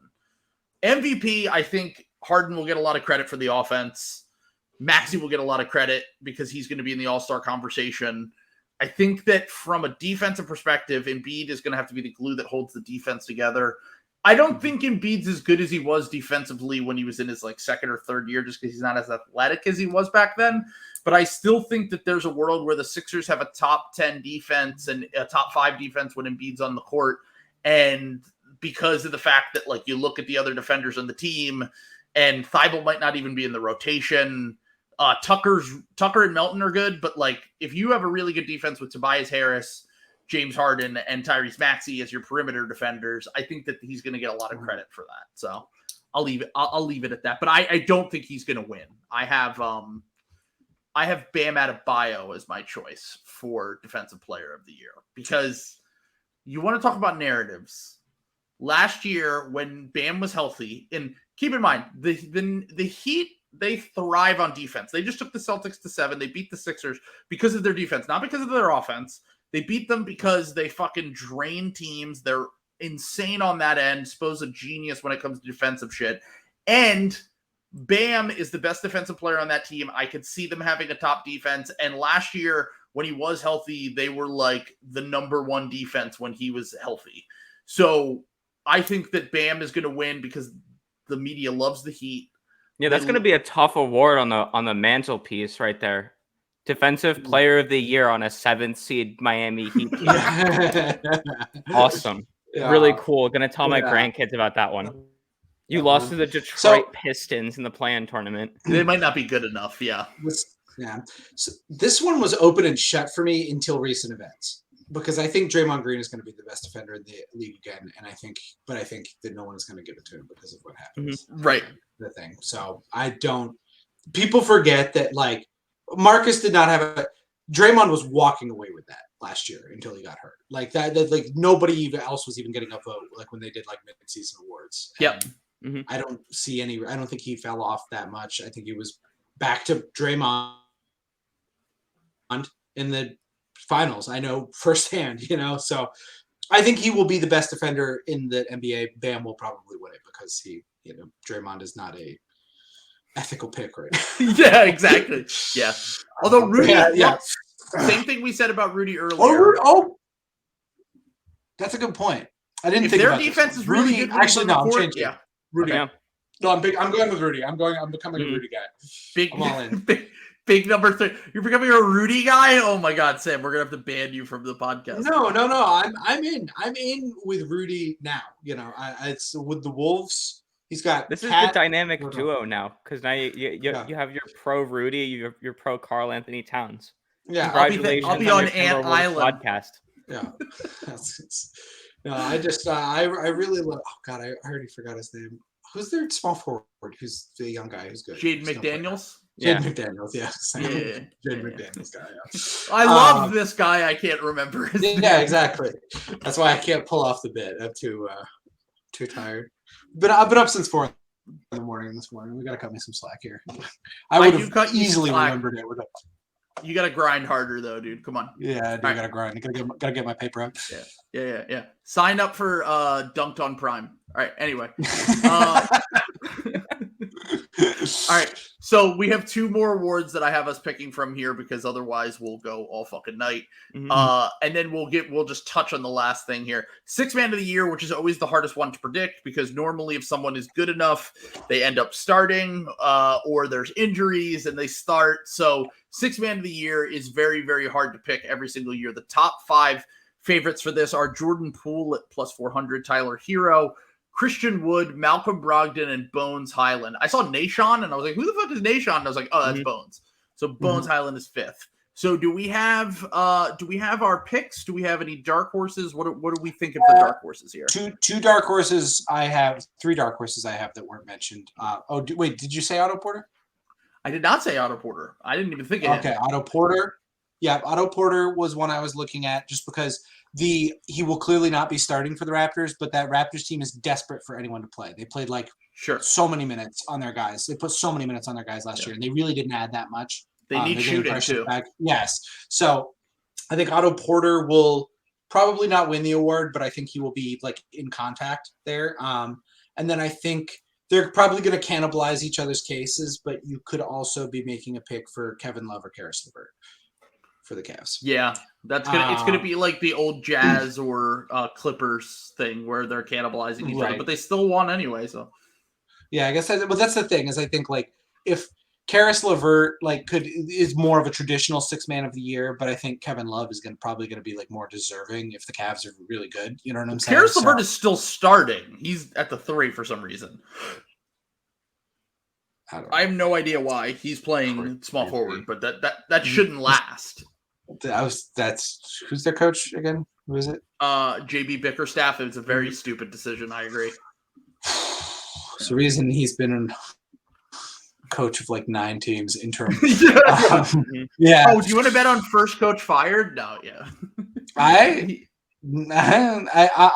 MVP, I think Harden will get a lot of credit for the offense. Maxey will get a lot of credit because he's going to be in the All-Star conversation. I think that from a defensive perspective, Embiid is going to have to be the glue that holds the defense together. I don't think Embiid's as good as he was defensively when he was in his second or third year, just because he's not as athletic as he was back then. But I still think that there's a world where the Sixers have a top 10 defense and a top 5 defense when Embiid's on the court. And because of the fact that you look at the other defenders on the team and Thibault might not even be in the rotation. Tucker and Melton are good, but if you have a really good defense with Tobias Harris, James Harden, and Tyrese Maxey as your perimeter defenders, I think that he's going to get a lot of credit for that. So I'll leave it at that. But I don't think he's going to win. I have Bam Adebayo as my choice for Defensive Player of the Year because you want to talk about narratives. Last year when Bam was healthy, and keep in mind the Heat, they thrive on defense. They just took the Celtics to 7. They beat the Sixers because of their defense, not because of their offense. They beat them because they fucking drain teams. They're insane on that end. Spo's a genius when it comes to defensive shit. And Bam is the best defensive player on that team. I could see them having a top defense. And last year, when he was healthy, they were the number 1 defense when he was healthy. So I think that Bam is going to win because the media loves the Heat. Yeah, that's going to be a tough award on the mantelpiece right there. Defensive Player of the Year on a 7th seed Miami Heat team. Awesome. Yeah. Really cool. Going to tell my grandkids about that one. You lost to the Detroit Pistons in the play-in tournament. They might not be good enough, yeah. So this one was open and shut for me until recent events because I think Draymond Green is going to be the best defender in the league again, and I think that no one is going to give it to him because of what happens. Mm-hmm. Right. The thing. So people forget that Marcus did not have Draymond was walking away with that last year until he got hurt. That nobody even else was even getting a vote when they did mid-season awards. Yep. Mm-hmm. I don't think he fell off that much. I think he was back to Draymond in the finals. I know firsthand, so I think he will be the best defender in the NBA. Bam will probably win it because Draymond is not a ethical pick right now. Yeah, exactly. Yeah. Although Rudy, same thing we said about Rudy earlier. That's a good point. I didn't think their about defense this. is really Rudy, good. Actually, no, I'm changing. Yeah. Rudy. Yeah. No, I'm going with Rudy. I'm becoming a Rudy guy. I'm all in. Big number 3. You're becoming a Rudy guy? Oh my God, Sam, we're gonna have to ban you from the podcast. No. I'm in. I'm in with Rudy now. It's with the Wolves. He's got this is the dynamic duo now because now you have your pro Rudy, your pro Karl Anthony Towns. Yeah, congratulations! I'll be on Ant Island podcast. Yeah, no, I really love. Oh God, I already forgot his name. Who's their small forward? Who's the young guy who's good? Jaden McDaniels. McDaniels, yes. Yeah. Jaden McDaniels guy. Yeah. I love this guy. I can't remember his name. Yeah, exactly. That's why I can't pull off the bit. I'm too tired. But I've been up since 4 in the morning this morning. We got to cut me some slack here. I would have easily remembered it. You got to grind harder, though, dude. Come on. Yeah, I do got to grind. I got to get my paper up. Yeah. Sign up for Dunked on Prime. All right. Anyway. All right. So we have 2 more awards that I have us picking from here because otherwise we'll go all fucking night. Mm-hmm. And then we'll just touch on the last thing here. 6th man of the year, which is always the hardest one to predict because normally if someone is good enough, they end up starting or there's injuries and they start. So 6th man of the year is very, very hard to pick every single year. The top 5 favorites for this are Jordan Poole at plus 400, Tyler Hero, Christian Wood, Malcolm Brogdon, and Bones Highland. I saw Nashon, and I was like, who the fuck is Nashon? And I was like, oh, that's Bones. So Bones Highland is 5th. So do we have our picks? Do we have any dark horses? What are we thinking for dark horses here? Two dark horses I have. 3 dark horses I have that weren't mentioned. Wait, did you say Otto Porter? I did not say Otto Porter. I didn't even think of it. Okay, Otto Porter. Yeah, Otto Porter was one I was looking at just because he will clearly not be starting for the Raptors, but that Raptors team is desperate for anyone to play. They played so many minutes on their guys. They put so many minutes on their guys last year, and they really didn't add that much. They need shooting too. Yes. So I think Otto Porter will probably not win the award, but I think he will be like in contact there. And then I think they're probably going to cannibalize each other's cases, but you could also be making a pick for Kevin Love or Karis LeVert for the Cavs. Yeah, it's gonna be like the old Jazz or Clippers thing where they're cannibalizing each other, but they still won anyway. So yeah, I guess that's the thing is I think like if Karis LeVert is more of a traditional 6 man of the year, but I think Kevin Love is probably going to be like more deserving if the Cavs are really good. You know what I'm saying? Karis LeVert is still starting. He's at the 3 for some reason. I have no idea why he's playing small forward, but that shouldn't last. That's who's their coach again? Who is it? JB Bickerstaff. It's a very stupid decision. I agree. It's the reason he's been coach of like 9 teams interim. Yeah. Oh, do you want to bet on first coach fired? No, yeah. I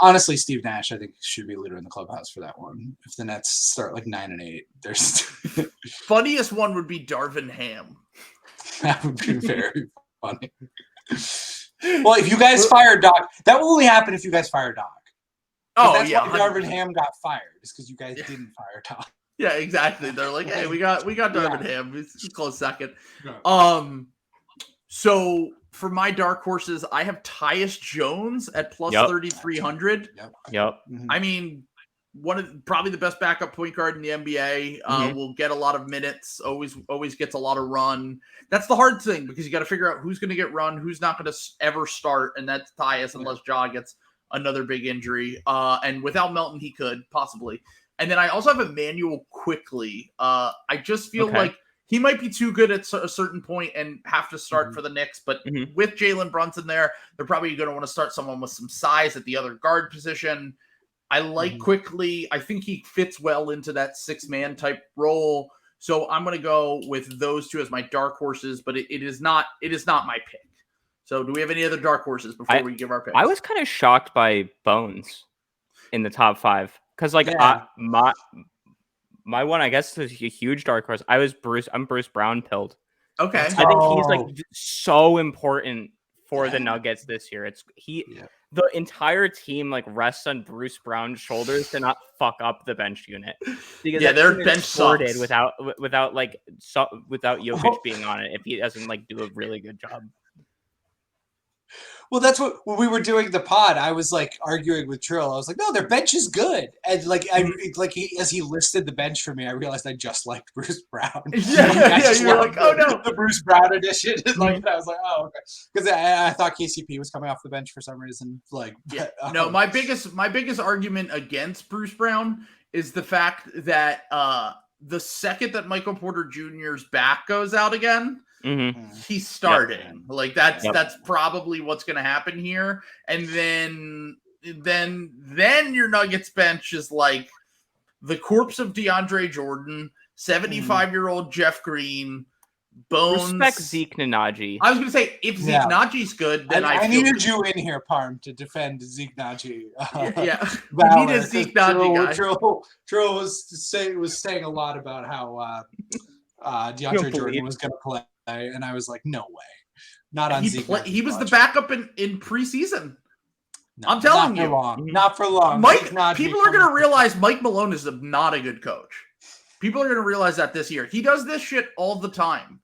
honestly, Steve Nash, I think should be leader in the clubhouse for that one. If the Nets start like 9-8, there's funniest one would be Darvin Ham. That would be very funny. Well, if you guys fire Doc, that will only happen if you guys fire Doc. That's why Darvin Ham got fired. Is because you guys didn't fire Doc. Yeah, exactly. They're like, hey, we got Darvin Ham. It's a close second. So for my dark horses, I have Tyus Jones at plus 3,300. Yep. I mean, probably the best backup point guard in the NBA. Will get a lot of minutes. Always gets a lot of run. That's the hard thing because you got to figure out who's going to get run, who's not going to ever start, and that's Tyus unless Ja gets another big injury. And without Melton, he could possibly. And then I also have Emmanuel Quickly. I just feel like he might be too good at a certain point and have to start for the Knicks. But with Jalen Brunson there, they're probably going to want to start someone with some size at the other guard position. I like Quickly. I think he fits well into that 6-man type role. So I'm going to go with those 2 as my dark horses, but it is not my pick. So do we have any other dark horses before we give our picks? I was kind of shocked by Bones in the top 5. Because my one, I guess, is a huge dark horse. I'm Bruce Brown pilled. Okay. I think he's like so important for the Nuggets this year. The entire team like rests on Bruce Brown's shoulders to not fuck up the bench unit. Because their bench sorted without Jokic being on it if he doesn't like do a really good job. Well, that's what when we were doing the pod. I was like arguing with Trill. I was like, "No, their bench is good." And as he listed the bench for me, I realized I just liked Bruce Brown. You were like, "Oh no, the Bruce Brown edition." I was like, "Oh, okay," because I thought KCP was coming off the bench for some reason. No, my biggest argument against Bruce Brown is the fact that the second that Michael Porter Jr.'s back goes out again. He's starting. That's probably what's going to happen here. And then your Nuggets bench is like the corpse of DeAndre Jordan, 75-year-old Jeff Green, Bones. Respect Zeke Nnaji. I was going to say if Zeke Nnaji's good, then I needed you in here, Parm, to defend Zeke Nnaji. We need a Zeke Nnaji guy. Trill was saying a lot about how DeAndre Jordan was going to play. And I was like, no way. Not on Zeke. He was the backup in preseason. No, I'm telling you. Not for long. People are going to realize Mike Malone is not a good coach. People are going to realize that this year. He does this shit all the time.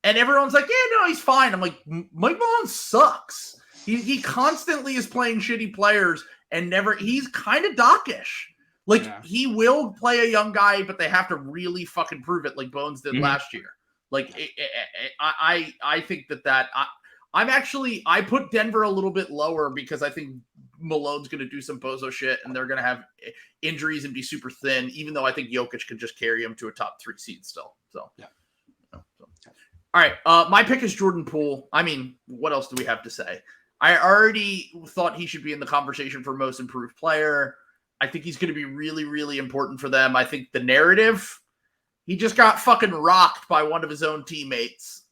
And everyone's like, yeah, no, he's fine. I'm like, Mike Malone sucks. He constantly is playing shitty players and he's kind of dockish. He will play a young guy, but they have to really fucking prove it like Bones did last year. I think that I put Denver a little bit lower because I think Malone's going to do some bozo shit and they're going to have injuries and be super thin, even though I think Jokic could just carry him to a top 3 seed still. So, All right. My pick is Jordan Poole. I mean, what else do we have to say? I already thought he should be in the conversation for most improved player. I think he's going to be really, really important for them. I think the narrative, he just got fucking rocked by one of his own teammates.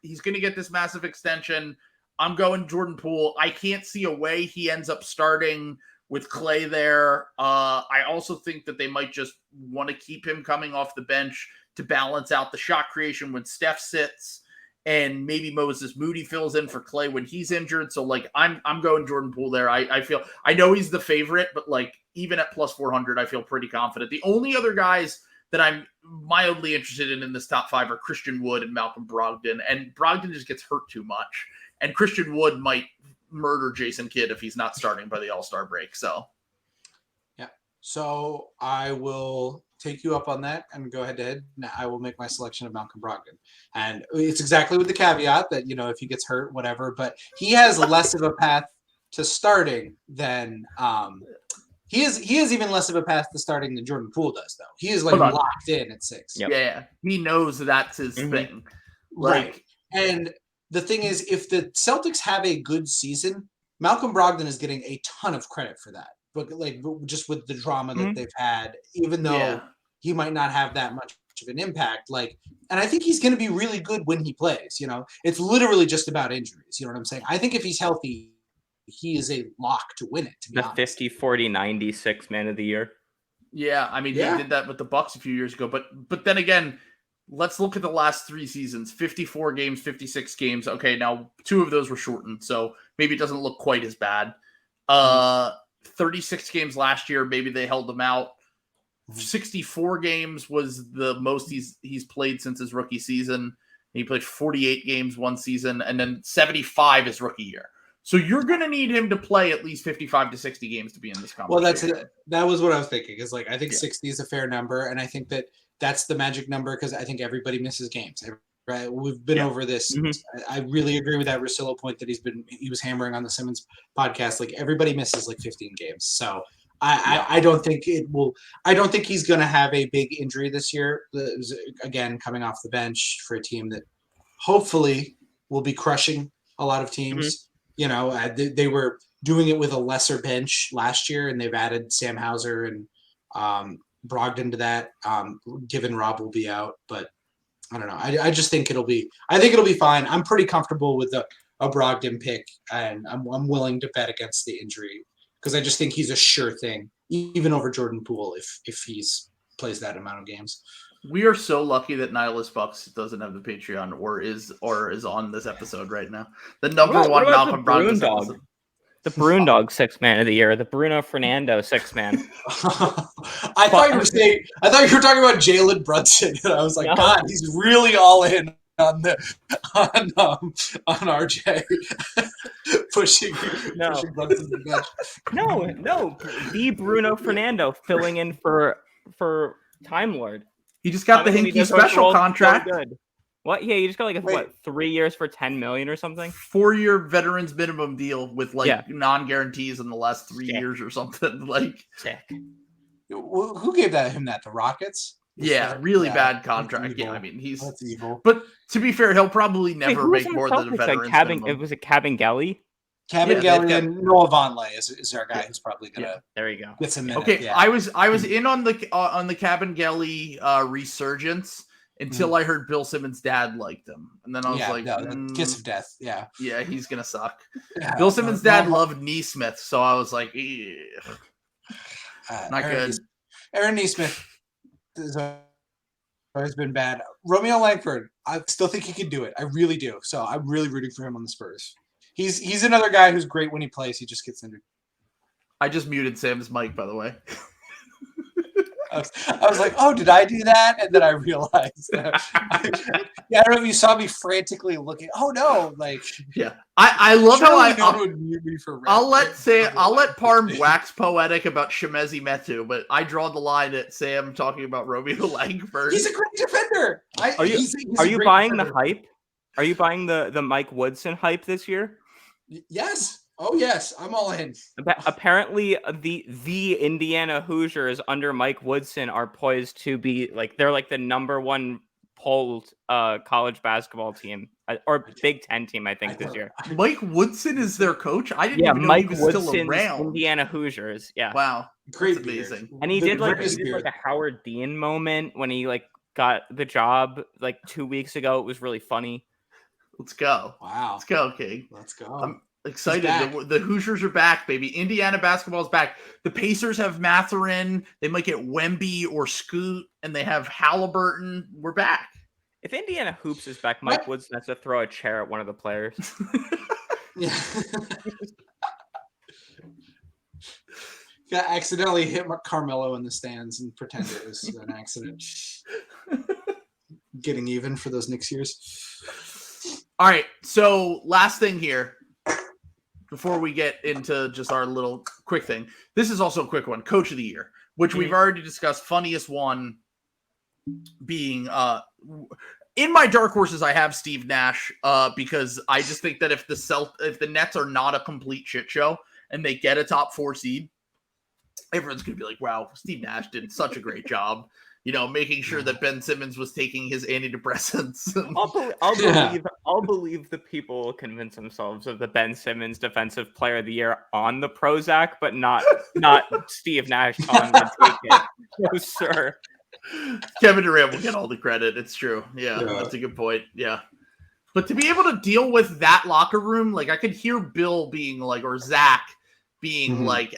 He's going to get this massive extension. I'm going Jordan Poole. I can't see a way he ends up starting with Clay there. I also think that they might just want to keep him coming off the bench to balance out the shot creation when Steph sits. and maybe Moses Moody fills in for Clay when he's injured. So like I'm going Jordan Poole there. I feel, I know he's the favorite, but like even at plus 400, I feel pretty confident. The only other guys that I'm mildly interested in this top 5 are Christian Wood and Malcolm Brogdon. And Brogdon just gets hurt too much. And Christian Wood might murder Jason Kidd if he's not starting by the All-Star break. So yeah. So I will take you up on that and go head-to-head. Now I will make my selection of Malcolm Brogdon. And it's exactly with the caveat that, you know, if he gets hurt, whatever, but he has less of a path to starting than he is even less of a path to starting than Jordan Poole does, though. He is like locked in at 6. Yep. Yeah, he knows that's his thing. Right. And the thing is, if the Celtics have a good season, Malcolm Brogdon is getting a ton of credit for that. But like just with the drama that they've had, even though he might not have that much of an impact, like, and I think he's going to be really good when he plays. You know, it's literally just about injuries. You know what I'm saying? I think if he's healthy, he is a lock to win it. To be honest. 50, 40, 96 man of the year. Yeah, I mean, he did that with the Bucks a few years ago. But then again, let's look at the last 3 seasons: 54 games, 56 games. Okay, now 2 of those were shortened, so maybe it doesn't look quite as bad. 36 games last year, maybe they held him out. 64 games was the most he's played since his rookie season. He played 48 games one season, and then 75 his rookie year. So you're going to need him to play at least 55 to 60 games to be in this conversation. Well, that's it. That was what I was thinking. Is like I think 60 is a fair number, and I think that's the magic number because I think everybody misses games. Right? We've been over this. I really agree with that Russillo point that he was hammering on the Simmons podcast. Like everybody misses like 15 games. So I don't think it will. I don't think he's going to have a big injury this year. Again, coming off the bench for a team that hopefully will be crushing a lot of teams. You know, they were doing it with a lesser bench last year, and they've added Sam Hauser and Brogdon to that. Given Rob will be out, but I don't know. I just think it'll be. I think it'll be fine. I'm pretty comfortable with a Brogdon pick, and I'm willing to bet against the injury because I just think he's a sure thing, even over Jordan Poole if he's plays that amount of games. We are so lucky that Nihilus Bucks doesn't have the Patreon or is on this episode right now. The number one Malcolm Brogdon. The Bruin Dog 6 man of the year. The Bruno Fernando 6 man. I thought you were talking about Jalen Brunson, and I was like, God, he's really all in on RJ pushing Brunson to the bench. No, the Bruno Fernando filling in for Time Lord. He just got the Hinkie special contract. So good. What? Yeah, you just got like 3 years for $10 million or something. 4-year veterans minimum deal with non-guarantees in the last 3 years or something. Like, sick. Who gave him that? The Rockets? Really bad contract. Yeah, I mean that's evil. But to be fair, he'll probably never make more than a veterans minimum. It was a Cabangeli. Cabangeli and Noah Vonleh is our guy who's probably gonna. There you go. Get some minutes. Okay, I was in on the Cabangeli resurgence until I heard Bill Simmons' dad liked him, and then I was kiss of death. Yeah, he's gonna suck. Bill Simmons' dad loved Neesmith, so I was like, not good. Aaron Neesmith has always been bad. Romeo Langford, I still think he can do it. I really do. So I'm really rooting for him on the Spurs. He's another guy who's great when he plays. He just gets injured. I just muted Sam's mic, by the way. I was like, oh, did I do that? And then I realized. I don't know if you saw me frantically looking. Oh no! I love how I'll let Parm wax poetic about Shemezi Metu, but I draw the line at Sam talking about Romeo Langford. He's a great defender. Are you buying the hype? Are you buying the Mike Woodson hype this year? Yes. Oh yes, I'm all in. Apparently, the Indiana Hoosiers under Mike Woodson are poised to be they're the number 1 polled college basketball team or Big Ten team, I think this year. Mike Woodson is their coach. I didn't even know he was still around. Indiana Hoosiers. Yeah. Wow. Great, amazing. And he did a Howard Dean moment when he got the job 2 weeks ago. It was really funny. Let's go. Wow. Let's go, King. Let's go. I'm excited. The Hoosiers are back, baby. Indiana basketball is back. The Pacers have Mathurin. They might get Wemby or Scoot, and they have Halliburton. We're back. If Indiana hoops is back, Mike Woods has to throw a chair at one of the players. Yeah. Got accidentally hit Carmelo in the stands and pretend it was an accident. Getting even for those Knicks years. All right. So last thing here, before we get into just our little quick thing. This is also a quick one. Coach of the Year, which we've already discussed. Funniest one being in my dark horses, I have Steve Nash because I just think that if the Nets are not a complete shit show and they get a top 4 seed, everyone's going to be like, wow, Steve Nash did such a great job, making sure that Ben Simmons was taking his antidepressants. I'll believe the people will convince themselves of the Ben Simmons Defensive Player of the Year on the Prozac, but not Steve Nash telling them to take it. No, sir. Kevin Durant will get all the credit. It's true. Yeah, that's a good point. Yeah. But to be able to deal with that locker room, like I could hear Bill being like, or Zach being like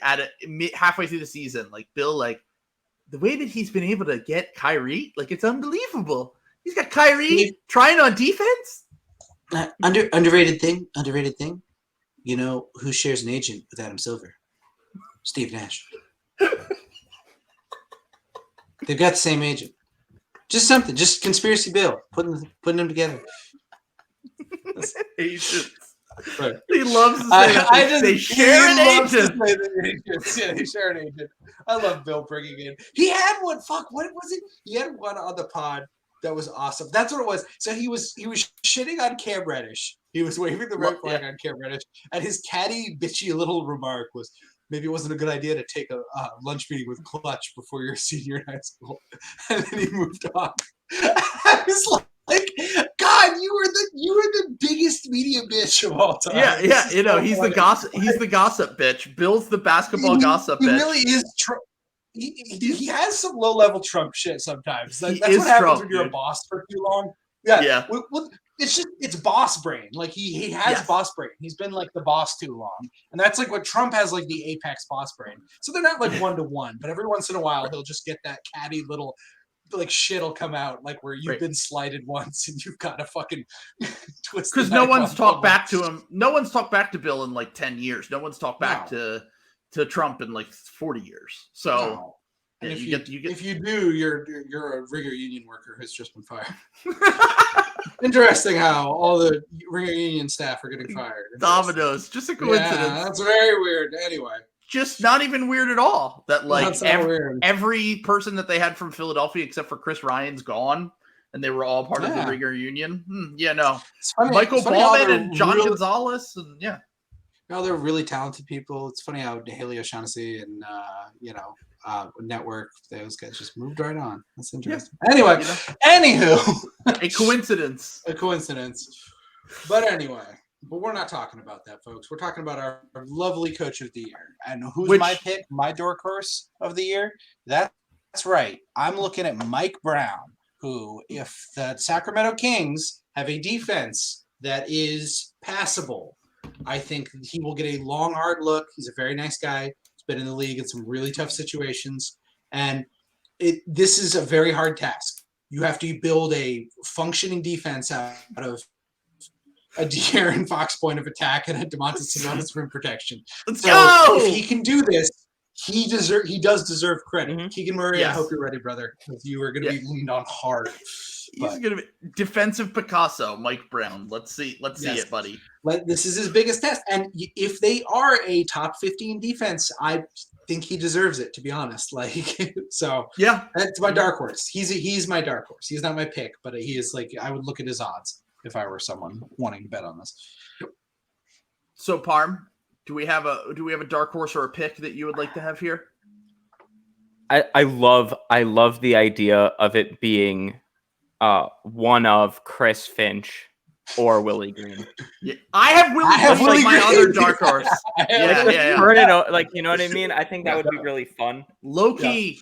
halfway through the season, like Bill, like the way that he's been able to get Kyrie, like it's unbelievable. He's got Kyrie trying on defense. Underrated thing. You know who shares an agent with Adam Silver? Steve Nash. They've got the same agent. Just conspiracy Bill, putting them together. Agents. Right. He loves to say that. They share an agent. Yeah, they share an agent. I love Bill bringing in. He had one. Fuck, what was it? He had one on the pod that was awesome. That's what it was. So he was shitting on Cam Reddish. He was waving the red flag on Cam Reddish, and his catty, bitchy little remark was, maybe it wasn't a good idea to take a lunch meeting with Clutch before you're a senior in high school. And then he moved on. I was like, God, you were the biggest media bitch of all time. Yeah. He's the gossip. He's the gossip bitch. Bill's the basketball gossip bitch. He really is. He has some low level Trump shit sometimes. Like, that's what happens when you're a boss for too long. Yeah. Well, it's boss brain. Like he has boss brain. He's been like the boss too long, and that's like what Trump has, like the apex boss brain. So they're not like 1-to-1, but every once in a while he'll just get that catty little like shit'll come out, like where you've been slighted once and you've got to fucking twist. Because no one's talked back to him. No one's talked back to Bill in like 10 years. No one's talked back to Trump in like 40 years. So. No. And if you do, you're a Ringer Union worker who's just been fired. Interesting how all the Ringer Union staff are getting fired. Dominoes, just a coincidence. Yeah, that's very weird. Anyway, just not even weird at all. That like every person that they had from Philadelphia except for Chris Ryan's gone, and they were all part of the Ringer Union. It's funny, Michael Ballman and John Gonzalez, and they're really talented people. It's funny how Haley O'Shaughnessy and Network, those guys just moved right on. That's interesting. Anyway, anywho, a coincidence. But anyway, we're not talking about that, folks. We're talking about our lovely coach of the year. And who's my pick, my dark horse of the year? That's right. I'm looking at Mike Brown, who, if the Sacramento Kings have a defense that is passable, I think he will get a long, hard look. He's a very nice guy. Been in the league in some really tough situations, and this is a very hard task. You have to build a functioning defense out of a De'Aaron Fox point of attack and a Domantas Sabonis rim protection. Let's go! If he can do this, he does deserve credit. Keegan Murray, I hope you're ready, brother, because you are going to be leaned on hard. He's going to be defensive Picasso, Mike Brown. Let's see it, buddy. This is his biggest test. And if they are a top 15 defense, I think he deserves it, to be honest. So that's my dark horse. He's my dark horse. He's not my pick, but he is I would look at his odds if I were someone wanting to bet on this. So Parm, do we have a dark horse or a pick that you would like to have here? I love the idea of it being one of Chris Finch or Willie Green. Yeah. I have Willie Green. My other dark horse. Turn it, you know what I mean? I think that would be really fun. Low-key,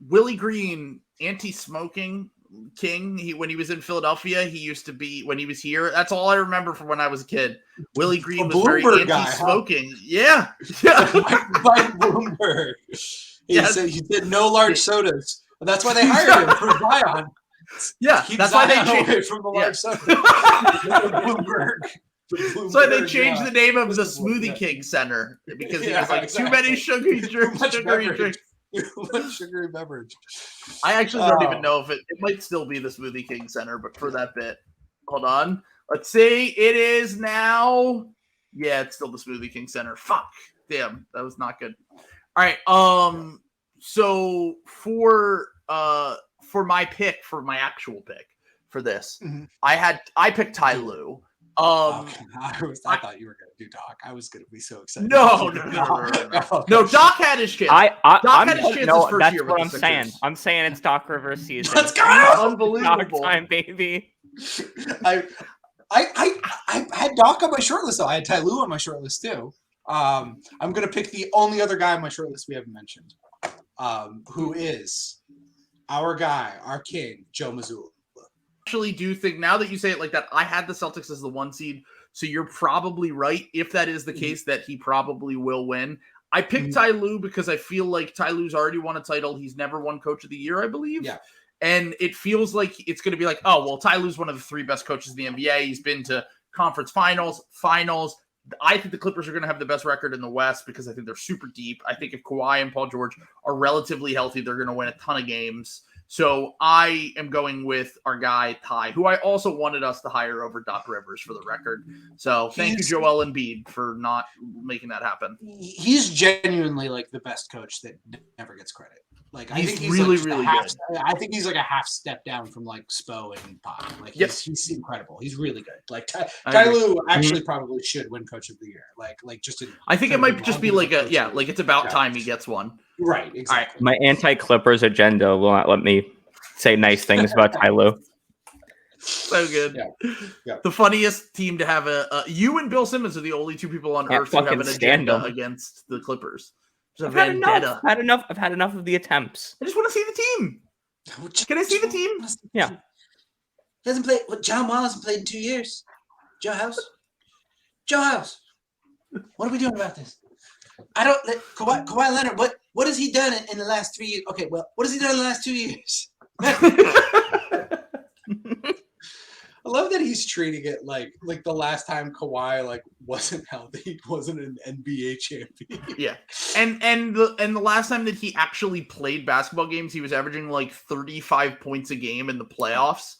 Willie Green, anti-smoking king. When he was in Philadelphia, he used to be, when he was here. That's all I remember from when I was a kid. Willie Green was very anti-smoking. Yeah. Mike Bloomberg. He said no large sodas. That's why they hired him for Zion. Yeah, that's why they changed from the large suburbs. Bloomberg. So they changed the name of the Smoothie King Center because it was like too many sugary drinks. Too much sugary beverage. I actually don't even know if it might still be the Smoothie King Center, but for that bit, hold on. Let's see. It is now. Yeah, it's still the Smoothie King Center. Fuck. Damn, that was not good. All right. So for my pick, for my actual pick for this, I picked Ty Lue. I thought you were going to do Doc. I was going to be so excited. No. No, Doc had his chance. Doc had his chance his first that's year. What I'm saying. I'm saying it's Doc Rivers season. Let's go! Unbelievable. Doc time, baby. I had Doc on my short list, though. I had Ty Lue on my short list, too. I'm going to pick the only other guy on my short list we haven't mentioned, who is our guy, our king, Joe Mazzulla. Actually do think, now that you say it like that, I had the Celtics as the 1 seed, so you're probably right if that is the case, that he probably will win. I picked Ty Lue because I feel like Ty Lue's already won a title. He's never won Coach of the Year, I believe. Yeah. And it feels like it's going to be like, oh, well, Ty Lue's one of the 3 best coaches in the NBA. He's been to conference finals. I think the Clippers are going to have the best record in the West because I think they're super deep. I think if Kawhi and Paul George are relatively healthy, they're going to win a ton of games. So I am going with our guy, Ty, who I also wanted us to hire over Doc Rivers for the record. So thank you, Joel Embiid, for not making that happen. He's genuinely like the best coach that never gets credit. Like I think he's really, like really good. I think he's like a half step down from like Spo and Pop. Like he's incredible. He's really good. Like Ty Lue actually probably should win Coach of the Year. I think it might just be like it's about time he gets one. Right. Exactly. My anti-Clippers agenda will not let me say nice things about Ty Lue. So good. Yeah. The funniest team to have you and Bill Simmons are the only 2 people on earth who have an agenda against the Clippers. I've had enough. I've had enough of the attempts. I just want to see the team. Can I see the team? Yeah. He hasn't played. John Wall hasn't played in 2 years. Joe House. What are we doing about this? I don't. Kawhi Leonard. What has he done in the last 3 years? Okay. Well, what has he done in the last 2 years? I love that he's treating it like the last time Kawhi wasn't healthy, wasn't an NBA champion. Yeah, and the last time that he actually played basketball games, he was averaging 35 points a game in the playoffs,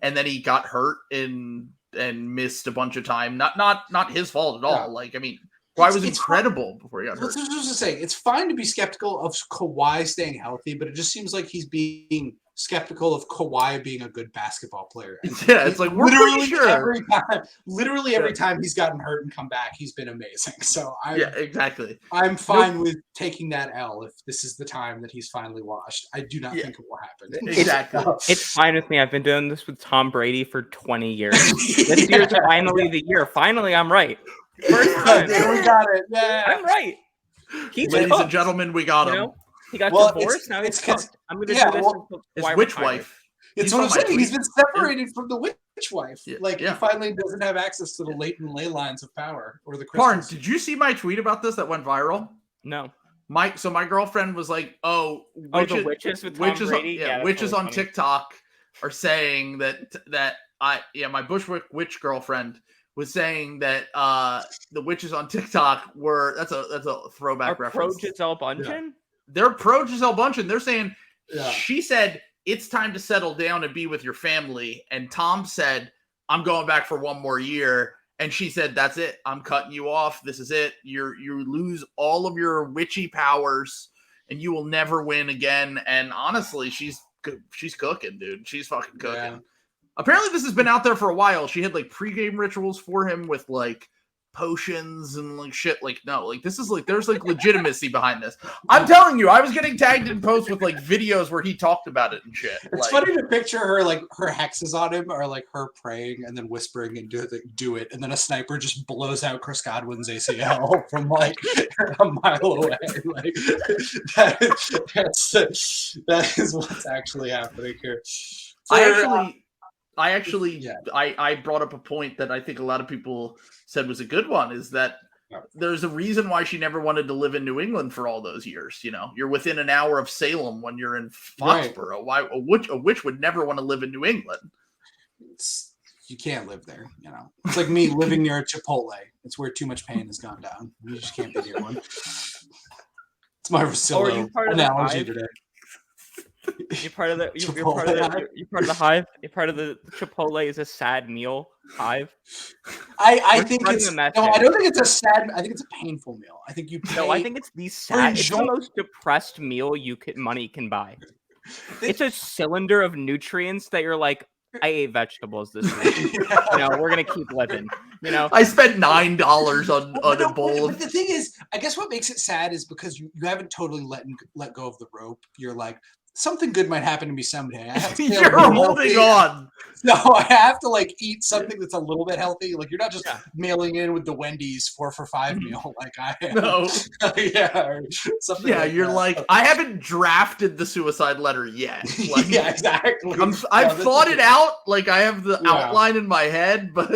and then he got hurt and missed a bunch of time. Not his fault at all. Yeah. Kawhi was incredible before he got hurt. That's what I was just saying. It's fine to be skeptical of Kawhi staying healthy, but it just seems like he's being skeptical of Kawhi being a good basketball player. Yeah, it's like we're pretty sure. Every time he's gotten hurt and come back, he's been amazing. So exactly. I'm fine with taking that L if this is the time that he's finally washed. I do not think it will happen. Exactly. It's fine with me. I've been doing this with Tom Brady for 20 years. This year's finally the year. Finally, I'm right. First time. We got it. Yeah. I'm right. Ladies and gentlemen, we got him. He got divorced. Now he's cooked. I'm going to do this. His witch wife. It's what I'm saying. He's been separated from the witch wife. He finally doesn't have access to the latent ley lines of power or the crystals. Parn, did you see my tweet about this that went viral? No. My girlfriend was like, the witches with Tom Brady? Witches on TikTok are saying that my Bushwick witch girlfriend was saying that the witches on TikTok were that's a throwback reference. Pro Giselle Bundchen? Yeah. They're pro Giselle Bundchen. They're saying she said it's time to settle down and be with your family, and Tom said I'm going back for 1 more year, and she said that's it. I'm cutting you off. This is it. You lose all of your witchy powers, and you will never win again. And honestly, she's cooking, dude. She's fucking cooking. Yeah. Apparently, this has been out there for a while. She had pregame rituals for him with potions and shit. This is there's legitimacy behind this. I'm telling you, I was getting tagged in posts with videos where he talked about it and shit. It's funny to picture her her hexes on him are her praying and then whispering and do it, and then a sniper just blows out Chris Godwin's ACL from a mile away. That is what's actually happening here. I brought up a point that I think a lot of people said was a good one, is that there's a reason why she never wanted to live in New England for all those years. You're within an hour of Salem when you're in Foxborough. Right. Why a witch would never want to live in New England? You can't live there. It's like me living near a Chipotle. It's where too much pain has gone down. You just can't be near one. It's my Rosillo analogy today. You're part of the hive. You're part of the Chipotle is a sad meal hive. I think it's no. I don't think it's a sad. I think it's a painful meal. I think you. No, I think it's the sad. It's the most depressed meal money can buy. It's a cylinder of nutrients that you're like, I ate vegetables this week. We're gonna keep living. I spent $9 on a bowl. But the thing is, I guess what makes it sad is because you haven't totally let go of the rope. You're like, something good might happen to me someday. I have to You're holding on. No, I have to eat something that's a little bit healthy. You're not just mailing in with the Wendy's 4 for $5 meal like I am. No. Yeah. Something you're that. I haven't drafted the suicide letter yet. Yeah, exactly. I've thought it out. I have the outline in my head, but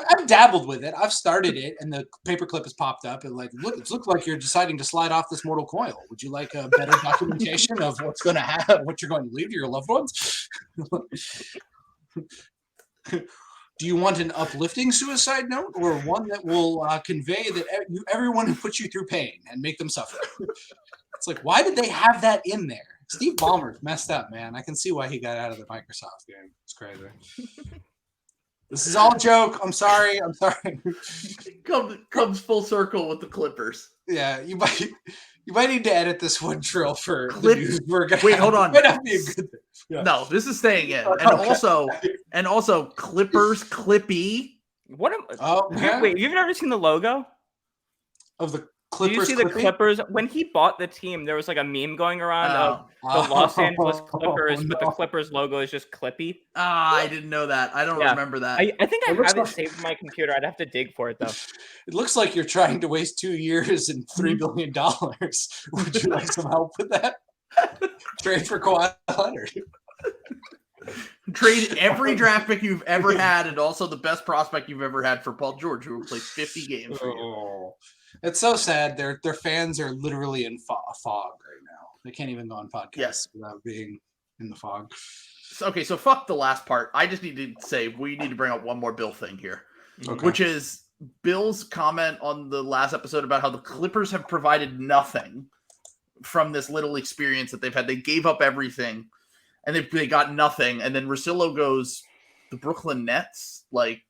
I've dabbled with it. I've started it, and the paperclip has popped up, and look, it looks like you're deciding to slide off this mortal coil. Would you like a better documentation of what's going to happen, what you're going to leave to your loved ones? Do you want an uplifting suicide note, or one that will convey that everyone who puts you through pain and make them suffer? It's why did they have that in there? Steve Ballmer's messed up, man. I can see why he got out of the Microsoft game. It's crazy. This is all a joke. I'm sorry. Comes full circle with the Clippers. Yeah, you might need to edit this one, Trill, for the news. Wait, hold on. Might not be a good thing. Yeah. No, this is staying in, and also Clippers Clippy. Wait, you've never seen the logo of the Clippers? Did you see the Clippers when he bought the team? There was a meme going around of the Los Angeles Clippers, but the Clippers logo is just Clippy. I didn't know that. I don't remember that. I think I have it saved in my computer. I'd have to dig for it though. It looks like you're trying to waste 2 years and $3 billion. Would you like some help with that? Trade for Kawhi Leonard. Trade every draft pick you've ever had, and also the best prospect you've ever had for Paul George, who will play 50 games for you. It's so sad. Their fans are literally in a fog right now. They can't even go on podcasts without being in the fog. Okay, so fuck the last part. I just need to say we need to bring up one more Bill thing here, which is Bill's comment on the last episode about how the Clippers have provided nothing from this little experience that they've had. They gave up everything, and they got nothing. And then Rosillo goes, the Brooklyn Nets, the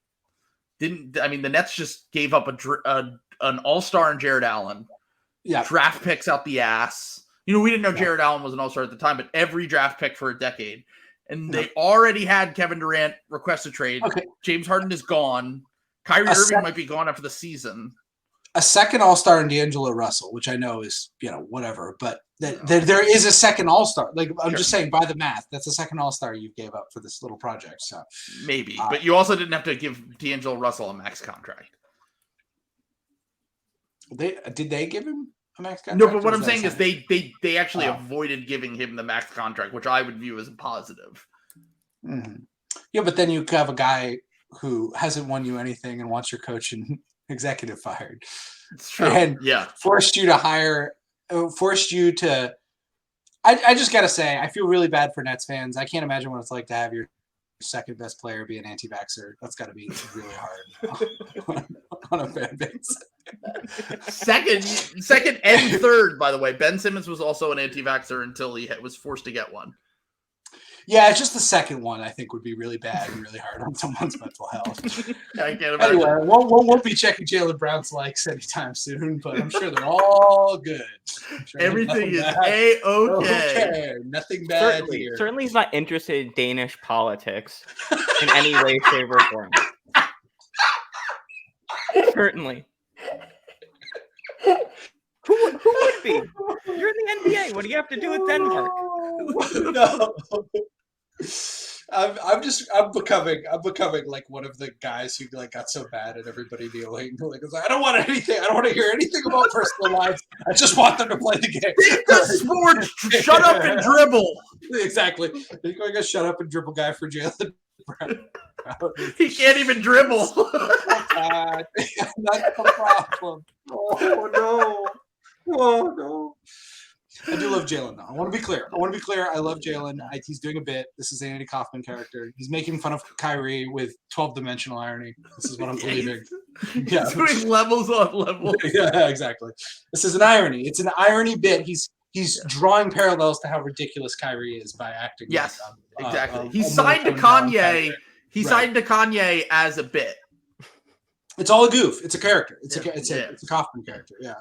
Nets just gave up an all-star in Jared Allen. Yeah. Draft picks out the ass. We didn't know Jared Allen was an all-star at the time, but every draft pick for a decade. And they already had Kevin Durant request a trade. Okay. James Harden is gone. Kyrie Irving might be gone after the season. A second all-star in D'Angelo Russell, which I know is, whatever. But there is a second all-star. I'm just saying, by the math, that's a second all-star you gave up for this little project. So maybe. But you also didn't have to give D'Angelo Russell a max contract. Did they give him a max contract? No, but what I'm saying is they actually avoided giving him the max contract, which I would view as a positive. Mm-hmm. Yeah, but then you have a guy who hasn't won you anything and wants your coach and executive fired. It's true. And forced you to I just got to say, I feel really bad for Nets fans. I can't imagine what it's like to have your second best player be an anti-vaxxer. That's got to be really hard on a fan base. Second and third, by the way. Ben Simmons was also an anti-vaxxer until he was forced to get one. Yeah, it's just the second one I think would be really bad and really hard on someone's mental health. I can't imagine. Anyway, won't be checking Jaylen Brown's likes anytime soon, but I'm sure they're all good. Sure everything is A-okay. Okay. Nothing bad here. Certainly he's not interested in Danish politics in any way, shape, or form. Certainly. Who would be? You're in the NBA. What do you have to do with Denmark? No. I'm becoming like one of the guys who got so bad at everybody kneeling. I don't want anything. I don't want to hear anything about personal lives. I just want them to play the game. The sport. Shut up and dribble. Exactly. You're going to shut up and dribble guy for Jaylen Brown. He can't even dribble. That's the problem. Oh no! Oh no! I do love Jalen, though. I want to be clear. I love Jalen. He's doing a bit. This is an Andy Kaufman character. He's making fun of Kyrie with 12-dimensional irony. This is what I'm believing. Yeah. He's doing levels on levels. Yeah, exactly. This is an irony. It's an irony bit. He's drawing parallels to how ridiculous Kyrie is by acting. Yes, exactly. He signed to Kanye. He signed to Kanye as a bit. It's all a goof. It's a character. It's a Kaufman character. Yeah.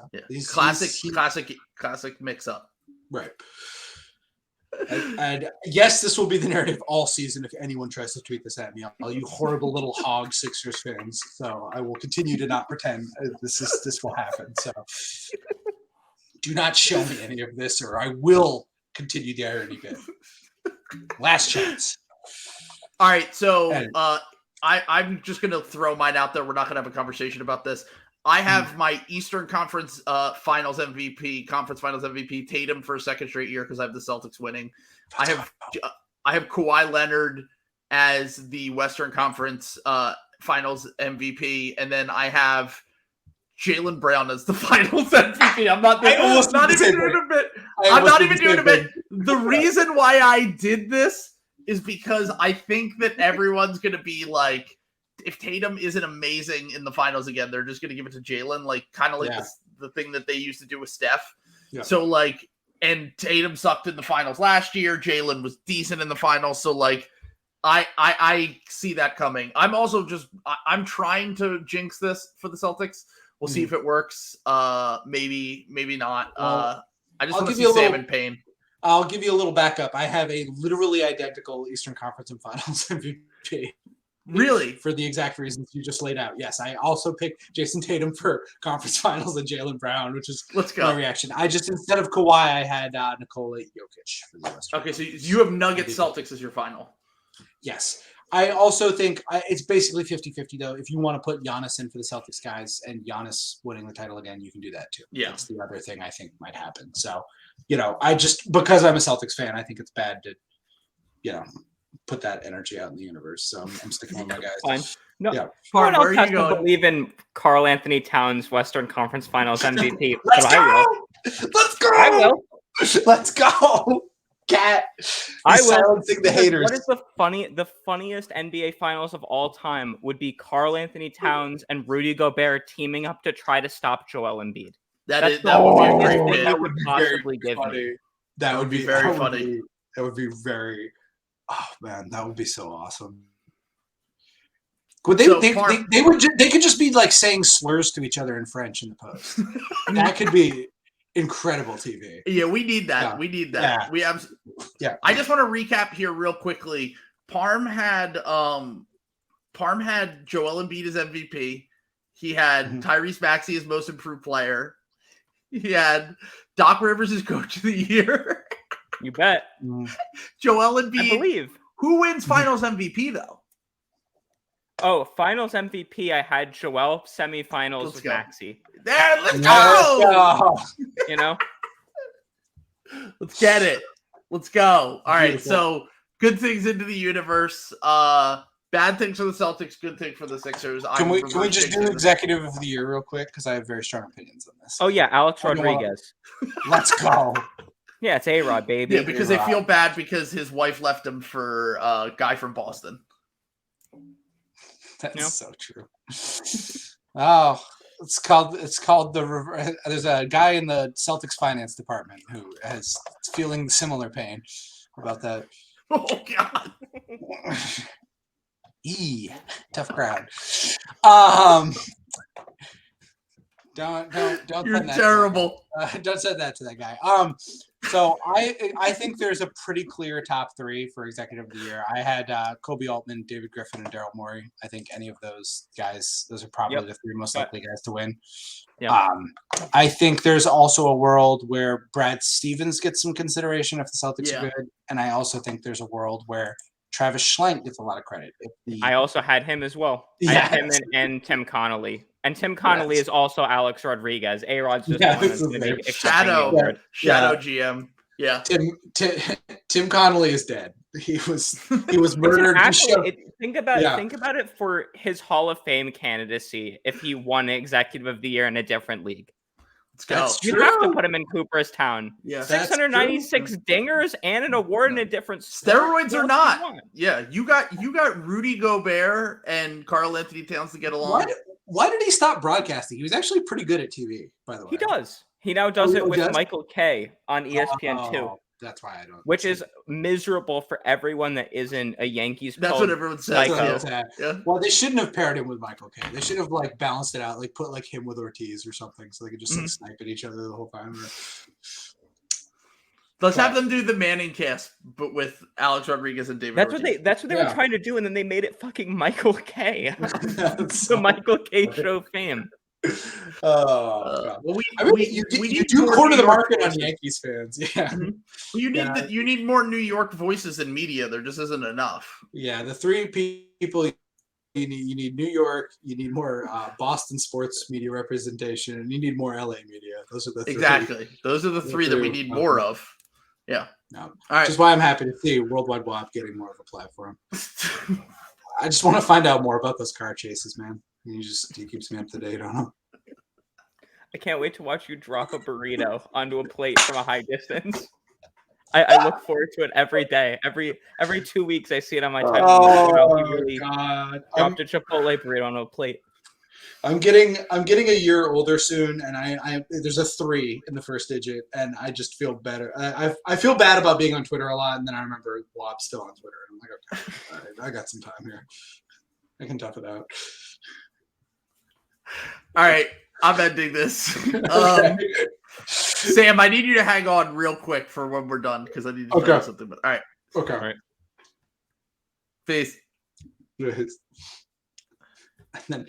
Classic mix up. Right. And yes, this will be the narrative all season if anyone tries to tweet this at me. All you horrible little hog Sixers fans. So I will continue to not pretend this will happen. So do not show me any of this, or I will continue the irony bit. Last chance. All right, so I'm just going to throw mine out there. We're not going to have a conversation about this. I have my Eastern Conference Finals MVP, Tatum for a second straight year because I have the Celtics winning. I have Kawhi Leonard as the Western Conference Finals MVP, and then I have Jaylen Brown as the Finals MVP. I'm not even doing a bit. The reason why I did this is because I think that everyone's going to be like, if Tatum isn't amazing in the finals again, they're just going to give it to Jaylen, like kind of like the thing that they used to do with Steph. Yeah. So like, and Tatum sucked in the finals last year. Jaylen was decent in the finals. So like, I see that coming. I'm also I'm trying to jinx this for the Celtics. We'll see if it works. Maybe not. I just want to see Sam in pain. I'll give you a little backup. I have a literally identical Eastern Conference and Finals MVP. Really? For the exact reasons you just laid out. Yes, I also picked Jason Tatum for Conference Finals and Jaylen Brown, which is my reaction. I just, instead of Kawhi, I had Nikola Jokic for the Western. Okay, so you have Nuggets Celtics as your final. Yes. I also think it's basically 50-50, though. If you want to put Giannis in for the Celtics guys and Giannis winning the title again, you can do that too. Yeah. That's the other thing I think might happen. So, because I'm a Celtics fan, I think it's bad to, put that energy out in the universe. So I'm sticking with my guys. Fine. No, yeah. Where else has to believe in Karl Anthony Towns Western Conference Finals MVP? Let's go! I will. Let's go! Cat. I will. Silencing the haters. What is the funniest NBA Finals of all time would be Karl Anthony Towns and Rudy Gobert teaming up to try to stop Joel Embiid. That would be a great that would possibly give me. That would be very funny. That would be very. Oh man, that would be so awesome. Would they could just be like saying slurs to each other in French in the post. That could be incredible TV. Yeah, we need that. Yeah. We need that. Yeah. We have. Yeah. I just want to recap here real quickly. Parm had Joel Embiid as MVP. He had Tyrese Maxey as most improved player. He had Doc Rivers as coach of the year. You bet. Joel Embiid. I believe. Who wins Finals MVP though? Oh, Finals MVP. I had Joel. Semifinals with Maxey. There, let's go. Let's get it. Let's go. All right. So good things into the universe. Bad things for the Celtics. Good thing for the Sixers. Can we just do Executive of the Year real quick because I have very strong opinions on this. Oh yeah, Alex Rodriguez. Let's go. Yeah, it's A-Rod, baby. Yeah, because they feel bad because his wife left him for a guy from Boston. That's so true. Oh, it's called the. There's a guy in the Celtics finance department who is feeling similar pain about that. Oh God. Tough crowd. Don't. You're terrible. Don't say that to that guy. So I think there's a pretty clear top three for Executive of the Year. I had Kobe Altman, David Griffin, and Daryl Morey. I think any of those guys, those are probably the three most likely guys to win. Yeah. I think there's also a world where Brad Stevens gets some consideration if the Celtics are good, and I also think there's a world where Travis Schlenk gets a lot of credit. I also had him as well. I had him and Tim Connolly. And Tim Connolly is also Alex Rodriguez. A-Rod's just one that's going to be Shadow GM. Yeah. Tim Connolly is dead. He was murdered. Think about it for his Hall of Fame candidacy if he won Executive of the Year in a different league. You'd have to put him in Cooperstown. Yeah, 696 dingers and an award in a different steroids or not. Yeah, you got Rudy Gobert and Karl Anthony Towns to get along. Why did he stop broadcasting? He was actually pretty good at TV, by the way. He does. He now does it with Michael K on ESPN2. That's why I don't. Which is miserable for everyone that isn't a Yankees. That's what everyone says. Yeah. Well, they shouldn't have paired him with Michael K. They should have balanced it out, put him with Ortiz or something, so they could just snipe at each other the whole time. Let's have them do the Manning cast, but with Alex Rodriguez and David. That's what they were trying to do, and then they made it fucking Michael K. The Michael K show fame. Well, you do corner the market on Yankees fans. Yeah. You need more New York voices in media. There just isn't enough. Yeah, the three people you need New York, you need more Boston sports media representation, and you need more LA media. Those are the three. Exactly. Those are the three that we need more of. Yeah. No. All right. Which is why I'm happy to see Worldwide WAP getting more of a platform. I just want to find out more about those car chases, man. He keeps me up to date on them. I can't wait to watch you drop a burrito onto a plate from a high distance. I look forward to it every day. Every 2 weeks, I see it on my timeline. God! Dropped a Chipotle burrito on a plate. I'm getting a year older soon, and I there's a 3 in the first digit, and I just feel better. I feel bad about being on Twitter a lot, and then I remember WAP's still on Twitter, and I'm like, okay, all right, I got some time here. I can tough it out. All right, I'm ending this. Sam, I need you to hang on real quick for when we're done because I need to tell you something. But all right. Okay. All right. Peace. And then